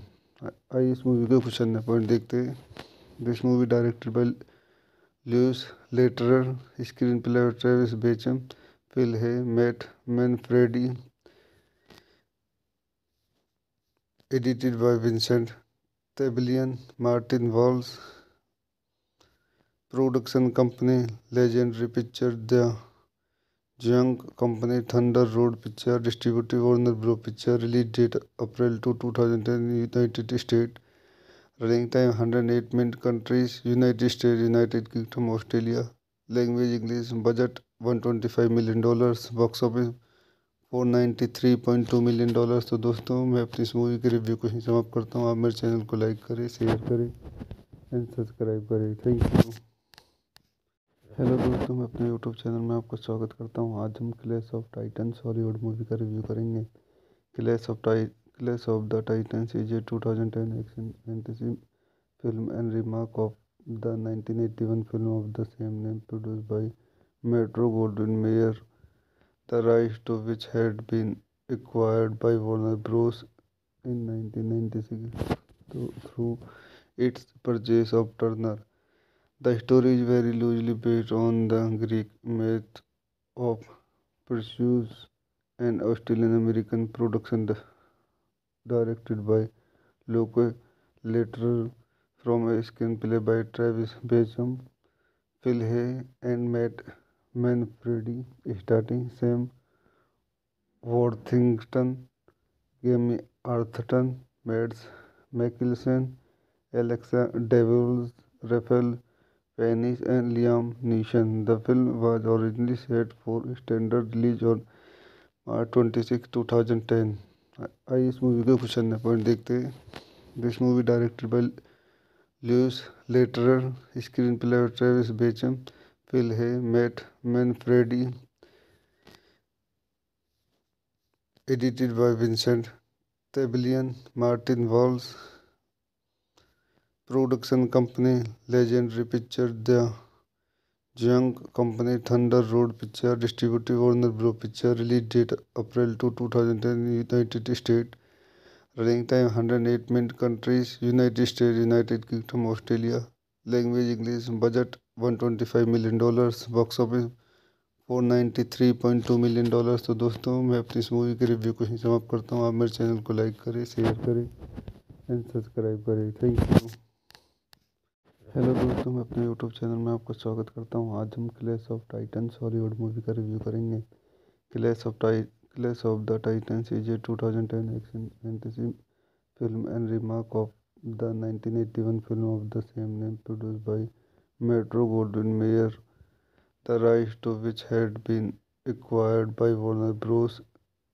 आइए इस movie के कुछ अन्य point देखते हैं. This movie directed bye Lewis Letterer, screenplay by Travis Bacham, Phil Hay, Matt Manfredi, edited by Vincent Tabellion, Martin Walls, production company Legendary Pictures, The Young Company, Thunder Road Picture, distributed Warner Bros. Picture, release date April 2, 2010, United States, running time 108 minutes, countries United States, United Kingdom, Australia, language English, budget $125 million, box office $493.2 million। तो दोस्तों मैं अपनी इस movie के review को ही समाप्त करता हूँ। आप मेरे चैनल को लाइक करें, शेयर करें एंड सब्सक्राइब करें। Thank you. हेलो दोस्तों, मैं अपने यूट्यूब चैनल में आपका स्वागत करता हूँ। आज हम clash of titans Hollywood movie का रिव्यू करेंगे। Clash of the titans is a 2010 action fantasy film and remake of the 1981 film of the same name produced by Metro-Goldwyn-Mayer, the rights to which had been acquired by Warner Bros. In 1996 through its purchase of Turner. The story is very loosely based on the Greek myth of Perseus, an Australian-American production directed by Loke Letterer from a screenplay by Travis Bacham, Phil Hay, and Matt Manfredi, starring Sam Worthington, Jamie Arthurton, Mads Mikkelsen, Alexa Devils, Raphael Fiennes, and Liam Neeson. The film was originally set for standard release on March 26, 2010। आइए इस movie के कुछ अन्य point देखते हैं। This movie directed bye Lewis Letterer, screenplay by Travis Bacham, Phil Hay, Matt Manfredi, edited by Vincent Tabellion, Martin Walls, production company Legendary Pictures, The Young Company, Thunder Road Picture, distributed Warner Bros. Picture, release date April 2, 2010, United States, running time 108 minutes, countries United States, United Kingdom, Australia, language English, budget $125 million, box office $493.2 million। तो दोस्तों मैं अपनी इस movie के review को ही समाप्त करता हूँ। आप मेरे चैनल को लाइक करें, शेयर करें एंड सब्सक्राइब करें। Thank you. हेलो दोस्तों, मैं अपने यूट्यूब चैनल में आपका स्वागत करता हूँ। आज हम clash of titans Hollywood movie का रिव्यू करेंगे। Clash of the titans is a 2010 action fantasy film and remake of the 1981 film of the same name produced by Metro-Goldwyn-Mayer, the rights to which had been acquired by Warner Bros.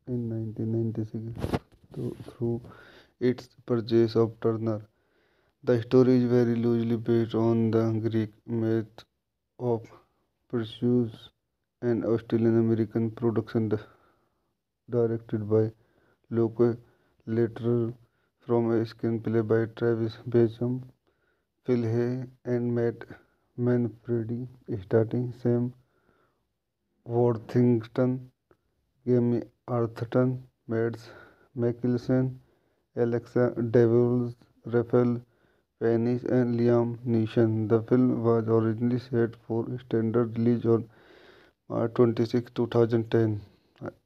In 1996 through its purchase of Turner. The story is very loosely based on the Greek myth of Perseus, an Australian-American production directed by Loke Letterer from a screenplay by Travis Bacham, Phil Hay, and Matt Manfredi, starring Sam Worthington, Jamie Arthurton, Mads Mikkelsen, Alexa Devils, Raphael Fiennes, and Liam Neeson. The film was originally set for standard release on March 26, 2010।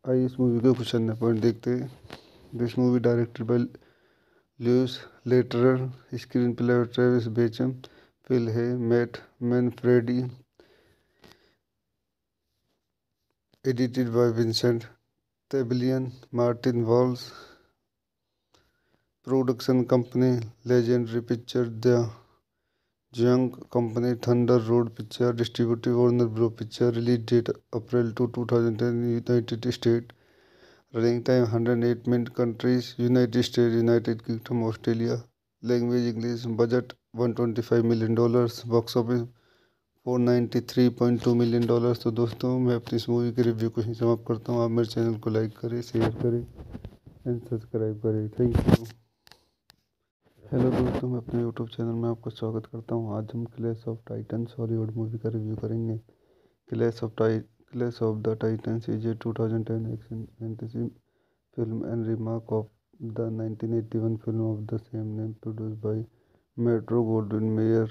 आइए इस movie के कुछ अन्य point देखते हैं। This movie directed bye Lewis Letterer, screenplay by Travis Bacham, Phil Hay, Matt Manfredi, edited by Vincent Tabellion, Martin Walls, production company Legendary Pictures, The Young Company, Thunder Road Picture, distributed Warner Bros. Picture, release date April 2, 2010, United States, running time 108 minutes, countries United States, United Kingdom, Australia, language English, budget $125 million, box office $493.2 million। तो दोस्तों मैं अपनी इस movie के review को ही समाप्त करता हूँ। आप मेरे चैनल को लाइक करें, शेयर करें एंड सब्सक्राइब करें। Thank you. हेलो दोस्तों, मैं अपने यूट्यूब चैनल में आपका स्वागत करता हूँ। आज हम clash of titans Hollywood movie का रिव्यू करेंगे। Clash of the titans is a 2010 action fantasy film and remake of the 1981 film of the same name produced by Metro-Goldwyn-Mayer,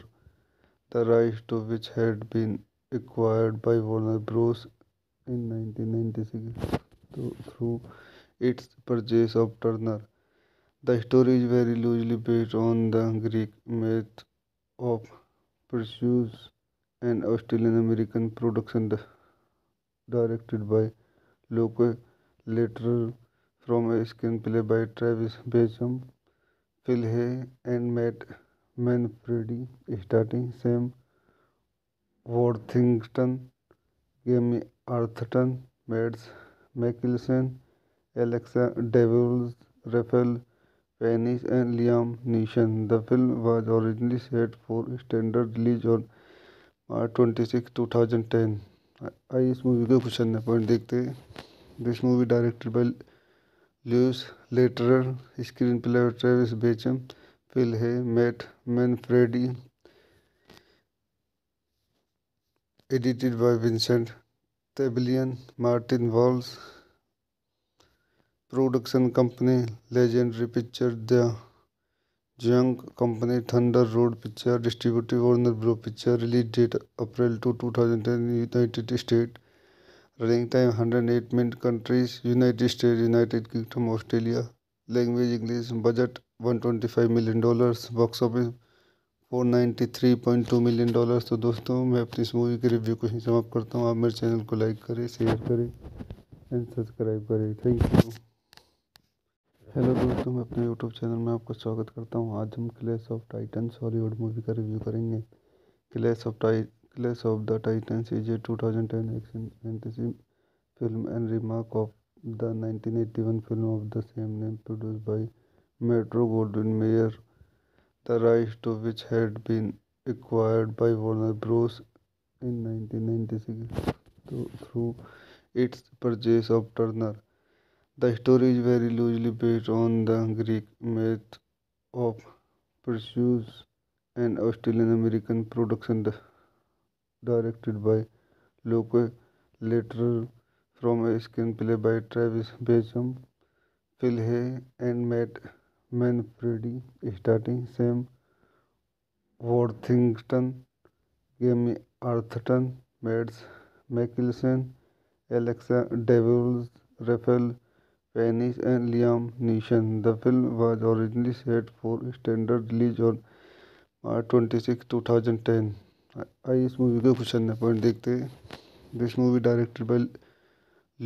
the rights to which had been acquired by Warner Bros. In 1996 through its purchase of Turner. The story is very loosely based on the Greek myth of Perseus, an Australian-American production directed by Luke Lederer from a screenplay by Travis Bacham, Phil Hay, and Matt Manfredi, starring Sam Worthington, Jamie Arthurton, Mads Mikkelsen, Alexa Devils, Raphael Fiennes, and Liam Neeson. The film was originally set for standard release on March 26, 2010. आइए इस movie के कुछ अन्य point देखते हैं. This movie directed bye Lewis Lederer, screenplay by Travis Bacham, Phil Hay, Matt Manfredi, edited by Vincent Tabellion, Martin Walsh, production company Legendary Pictures, The Young Company, Thunder Road Picture, distributed Warner Bros. Picture, release date April 2, 2010, United States, running time 108 minutes, countries United States, United Kingdom, Australia, language English, budget $125 million, box office $493.2 million. तो दोस्तों मैं अपनी इस movie के review को ही समाप्त करता हूँ. आप मेरे चैनल को लाइक करें, शेयर करें एंड सब्सक्राइब करें. Thank you. हेलो दोस्तों, मैं अपने यूट्यूब चैनल में आपका स्वागत करता हूँ. आज हम clash of titans Hollywood movie का रिव्यू करेंगे. Clash of the titans is a 2010 action fantasy film and remake of the 1981 film of the same name produced by Metro-Goldwyn-Mayer, the rights to which had been acquired by Warner Bros. In 1996 through its purchase of Turner. The story is very loosely based on the Greek myth of Perseus, an Australian-American production directed by Luke Lederer from a screenplay by Travis Bacham, Phil Hay, and Matt Manfredi, starring Sam Worthington, Jamie Arthurton, Mads Mikkelsen, Alexa Devils, Raphael Fiennes, and Liam Neeson. The film was originally set for standard release on March 26, 2010. आइए इस movie के कुछ अन्य point देखते हैं. This movie directed bye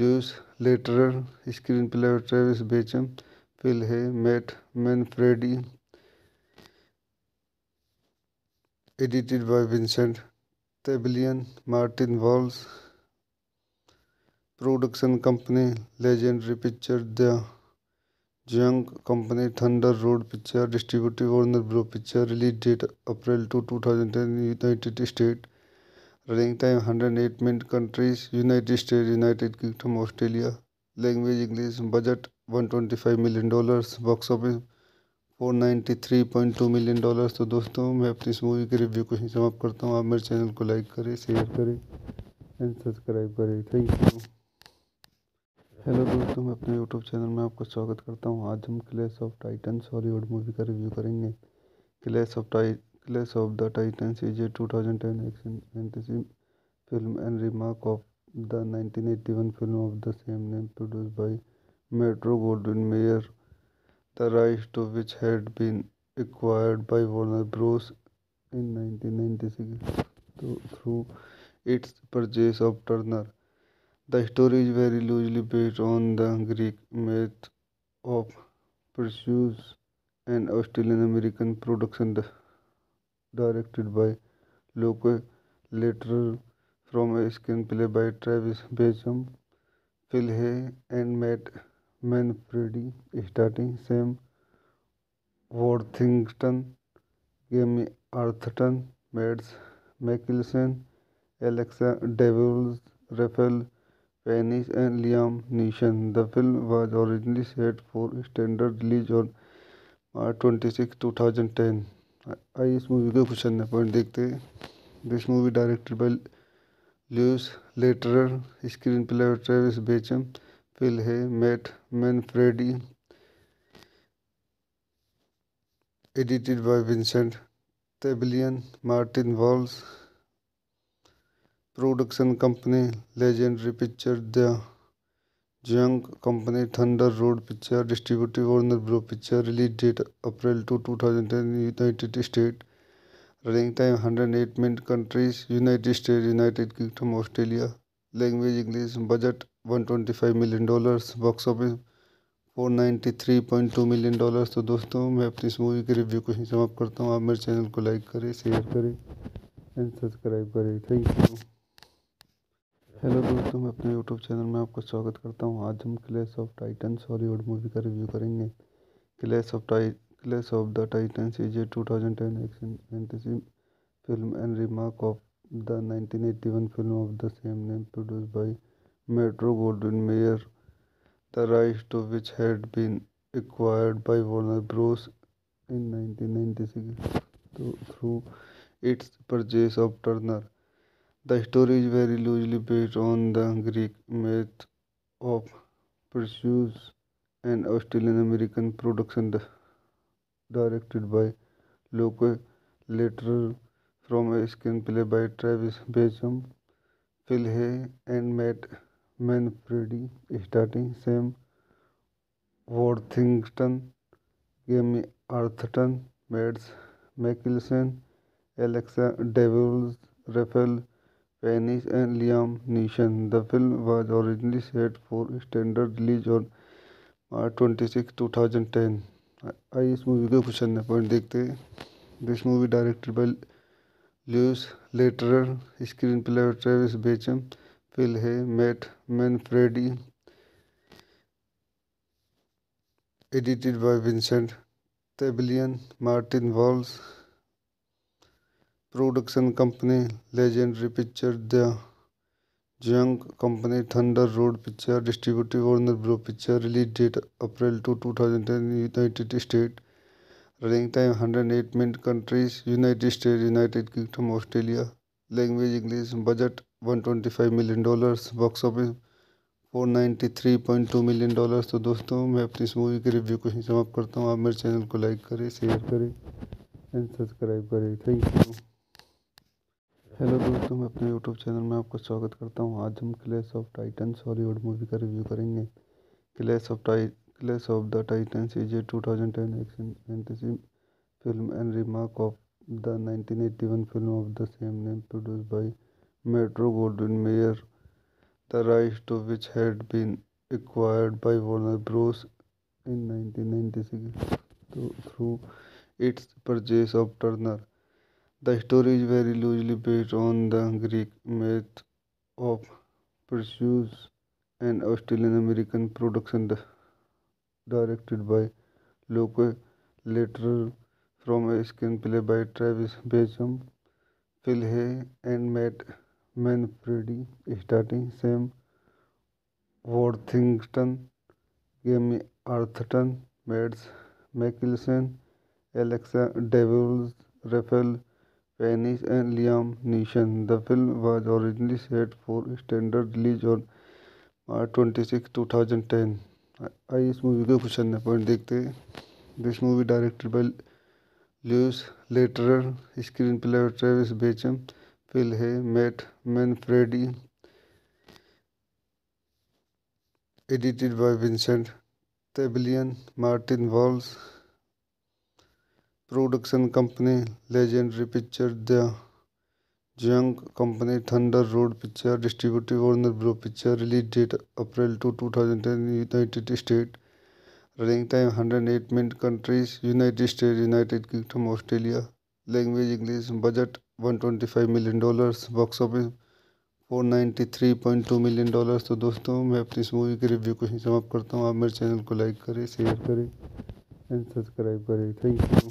Lewis Lederer, screenplay by Travis Bacham, Phil Hay, Matt Manfredi, edited by Vincent Tabellion, Martin Walsh, production company Legendary Pictures, The Young Company, Thunder Road Picture, distributed Warner Bros. Picture, release date April 2, 2010, United States, running time 108 minutes, countries United States, United Kingdom, Australia, language English, budget $125 million, box office $493.2 million. तो दोस्तों मैं अपनी इस movie के review को ही समाप्त करता हूँ. आप मेरे चैनल को लाइक करें, शेयर करें एंड सब्सक्राइब करें. Thank you. हेलो दोस्तों, मैं अपने यूट्यूब चैनल में आपका स्वागत करता हूँ. आज हम clash of titans Hollywood movie का रिव्यू करेंगे. Clash of the titans is a 2010 action fantasy film and remake of the 1981 film of the same name produced by Metro-Goldwyn-Mayer, the rights to which had been acquired by Warner Bros. In 1996 through its purchase of Turner. The story is very loosely based on the Greek myth of Perseus, an Australian-American production directed by Luke Lederer from a screenplay by Travis Bacham, Phil Hay, and Matt Manfredi, starring Sam Worthington, Jamie Arthurton, Mads Mikkelsen, Alexa Devils, Raphael Fiennes, and Liam Neeson. The film was originally set for standard release on March 26, 2010. आइए इस movie के कुछ अन्य point देखते हैं. This movie directed bye Lewis Lederer, screenplay by Travis Bacham, Phil Hay, Matt Manfredi, edited by Vincent Tabellion, Martin Walls Production Company, Legendary Pictures, The Young Company, Thunder Road Picture, Distributed Warner Bros. Picture, release date April 2, 2010, United States, running time 108 minutes, countries, United States, United Kingdom, Australia, language English, budget $125 million, box office $493.2 million. तो दोस्तों मैं अपनी इस movie के review को ही समाप्त करता हूँ। आप मेरे चैनल को लाइक करें, शेयर करें एंड सब्सक्राइब करें। Thank you. हेलो दोस्तों, मैं अपने यूट्यूब चैनल में आपका स्वागत करता हूँ। आज हम clash of Titans Hollywood movie का रिव्यू करेंगे। Clash of the Titans is a 2010 action fantasy film and remake of the 1981 film of the same name produced by Metro-Goldwyn-Mayer, the rights to which had been acquired by Warner Bros. In 1996 through its purchase of Turner. The story is very loosely based on the Greek myth of Perseus, an Australian-American production directed by Loke Lederer from a screenplay by Travis Bacham, Phil Hay, and Matt Manfredi, starring Sam Worthington, Jamie Arthurton, Mads Mikkelsen, Alexa Devils, Raphael Fiennes, and Liam Neeson. The film was originally set for standard release on March 26, 2010. आइए इस movie के कुछ अन्य point देखते हैं। This movie directed bye Lewis Lederer, screenplay by Travis Bacham, Phil Hay, Matt Manfredi, edited by Vincent Tabellion, Martin Walls Production Company, Legendary Pictures, The Young Company, Thunder Road Picture, Distributed Warner Bros. Picture, release date April 2, 2010, United States, running time 108 minutes, countries, United States, United Kingdom, Australia, language English, budget $125 million, box office $493.2 million. तो दोस्तों मैं अपनी इस movie के review को ही समाप्त करता हूँ। आप मेरे चैनल को लाइक करें, शेयर करें एंड सब्सक्राइब करें। Thank you. हेलो दोस्तों, मैं अपने यूट्यूब चैनल में आपका स्वागत करता हूँ। आज हम clash of Titans Hollywood movie का रिव्यू करेंगे। Clash of the Titans is a 2010 action fantasy film and remake of the 1981 film of the same name produced by Metro-Goldwyn-Mayer, the rights to which had been acquired by Warner Bros. In 1996 through its purchase of Turner. The story is very loosely based on the Greek myth of Perseus, an Australian-American production directed by Loke Lederer from a screenplay by Travis Bacham, Phil Hay, and Matt Manfredi, starring Sam Worthington, Jamie Arthurton, Mads Mikkelsen, Alexa Devils, Raphael Fiennes, and Liam Neeson. The film was originally set for standard release on March 26, 2010. आइए इस movie के कुछ अन्य point देखते हैं। This movie directed bye Lewis Lederer, screenplay by Travis Bacham, Phil Hay, Matt Manfredi, edited by Vincent Tabellion, Martin Walls Production Company, Legendary Pictures, The Young Company, Thunder Road Picture, Distributed Warner Bros. Picture, release date April 2, 2010, United States, running time 108 minutes, countries, United States, United Kingdom, Australia, language English, budget $125 million, box office $493.2 million. तो दोस्तों मैं अपनी इस movie के review को ही समाप्त करता हूँ। आप मेरे चैनल को लाइक करें, शेयर करें एंड सब्सक्राइब करें। Thank you.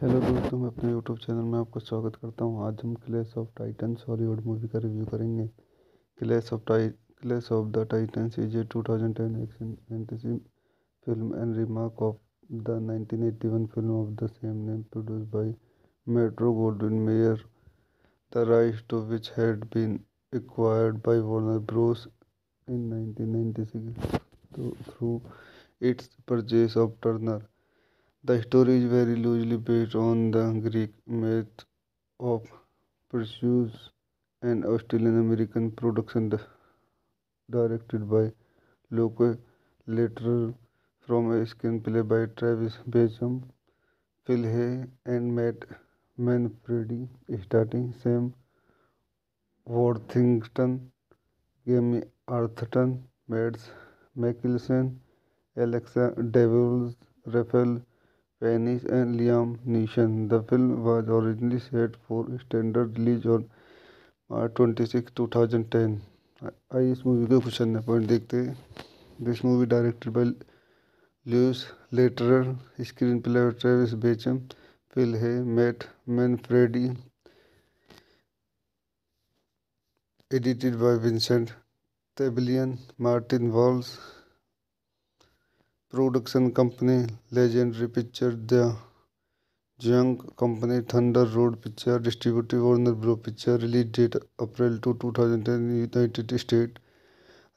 हेलो दोस्तों, मैं अपने यूट्यूब चैनल में आपका स्वागत करता हूँ। आज हम clash of Titans Hollywood movie का रिव्यू करेंगे। Clash of the Titans is a 2010 action fantasy film and remake of the 1981 film of the same name produced by Metro-Goldwyn-Mayer, the rights to which had been acquired by Warner Bros. In 1996 through its purchase of Turner. The story is very loosely based on the Greek myth of Perseus, an Australian American production directed by Luke Litterer from a screenplay by Travis Bacham, Phil Hay, and Matt Manfredi, starring Sam Worthington, Jamie Arthurton, Mads Mikkelsen, Alexa Devils, Raphael Fiennes, and Liam Neeson. The film was originally set for standard release on March 26, 2010. आइए इस movie के कुछ अन्य point देखते हैं. This movie directed bye Lewis Letterer, screenplay by Travis Bacham, Phil Hay, Matt Manfredi, edited by Vincent Tabellion, Martin Walsh, production company Legendary Pictures, The Young Company, Thunder Road Pictures, distributed Warner Bros. Pictures, release date April 2, 2010, United States,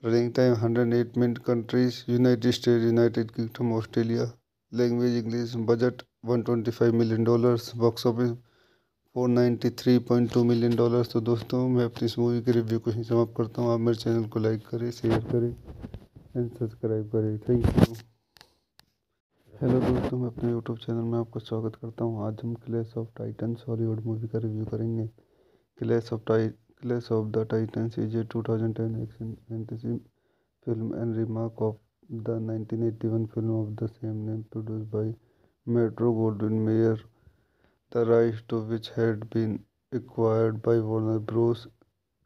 running time 108 minutes, countries United States, United Kingdom, Australia, language English, budget $125 million, box office $493.2 million. तो दोस्तों मैं अपनी इस movie के review को ही समाप्त करता हूँ. आप मेरे चैनल को लाइक करें, शेयर करें एंड सब्सक्राइब करें. Thank you. हेलो दोस्तों, मैं अपने यूट्यूब चैनल में आपका स्वागत करता हूँ. आज हम clash of titans Hollywood movie का रिव्यू करेंगे. Clash of the titans is a 2010 action fantasy film and remake of the 1981 film of the same name produced by Metro-Goldwyn-Mayer, the rights to which had been acquired by Warner Bros.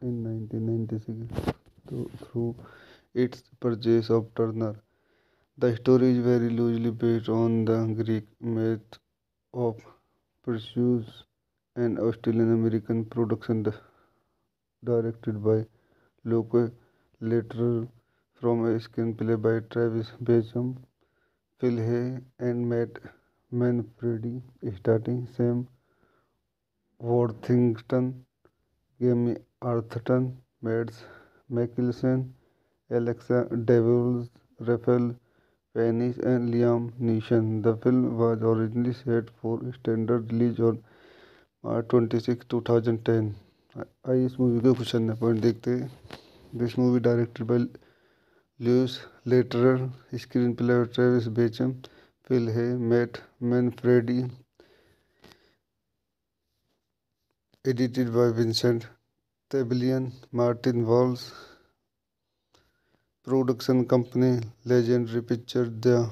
In 1996 through its purchase of Turner. The story is very loosely based on the Greek myth of Perseus, an Australian-American production directed by Luke Litterer from a screenplay by Travis Bacham, Phil Hay, and Matt Manfredi, starring Sam Worthington, Jamie Arthurton, Mads Mikkelsen, Alexa Devils, Raphael Fiennes, and Liam Neeson. The film was originally set for standard release on March 26, 2010. आइए इस movie के कुछ अन्य point देखते हैं. This movie directed bye Lewis Letterer, screenplay by Travis Bacham, Phil Hay, Matt Manfredi, edited by Vincent Tabellion, Martin Walsh, production company Legendary Pictures, The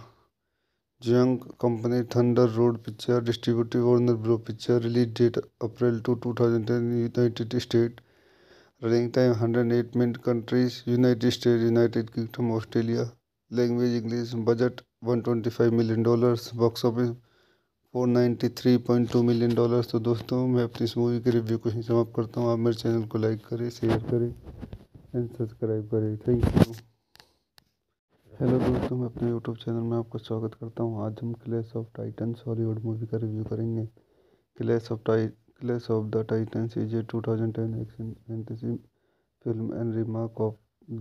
Young Company, Thunder Road Pictures, distributed Warner Bros. Pictures, release date April 2, 2010, United States, running time 108 minutes, countries United States, United Kingdom, Australia, language English, budget $125 million, box office $493.2 million. तो दोस्तों मैं अपनी इस movie के review को ही समाप्त करता हूँ. आप मेरे चैनल को लाइक करें, शेयर करें एंड सब्सक्राइब करें. Thank you. हेलो दोस्तों, मैं अपने यूट्यूब चैनल में आपका स्वागत करता हूँ. आज हम clash of titans Hollywood movie का रिव्यू करेंगे. Clash of the titans is a 2010 action fantasy film and remake of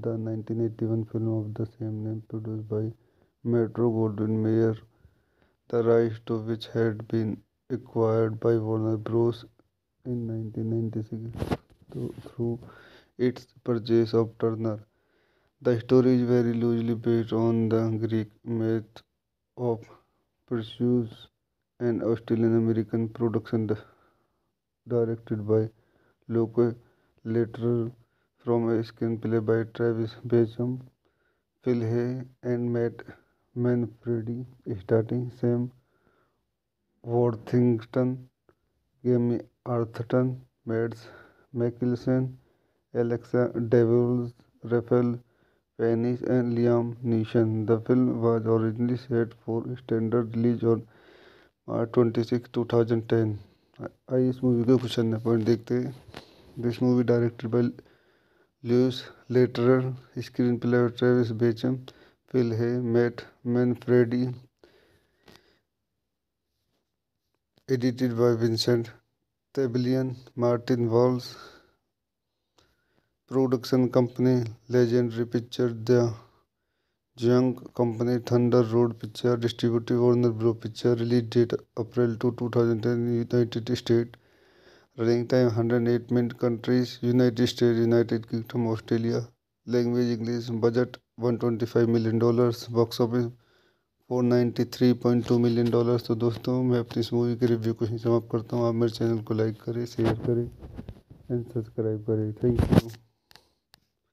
the 1981 film of the same name produced by Metro-Goldwyn-Mayer, the rights to which had been acquired by Warner Bros. In 1996 through its purchase of Turner. The story is very loosely based on the Greek myth of Perseus, an Australian-American production directed by Luke Litterer from a screenplay by Travis Bacham, Phil Hay, and Matt Manfredi, starring Sam Worthington, Jamie Arthurton, Mads Mikkelsen, Alexa Devils, Raphael Fiennes, and Liam Neeson. The film was originally set for standard release on March 26, 2010. आइए इस movie के कुछ अन्य point देखते हैं. This movie directed bye Lewis Letterer, screenplay by Travis Bacham, Phil Hay, Matt Manfredi, edited by Vincent Tabellion, Martin Walsh, production company Legendary Pictures, The Jung Company Thunder Road Picture distributive Warner Bro Picture release date April 2010 United State running time 108 minute countries United State United Kingdom Australia language English budget $125 million box office $493.2 million. तो दोस्तों मैं अपनी इस movie के review को ही समाप्त करता हूँ। आप मेरे चैनल को लाइक करें शेयर करें एंड सब्सक्राइब करें। Thank you.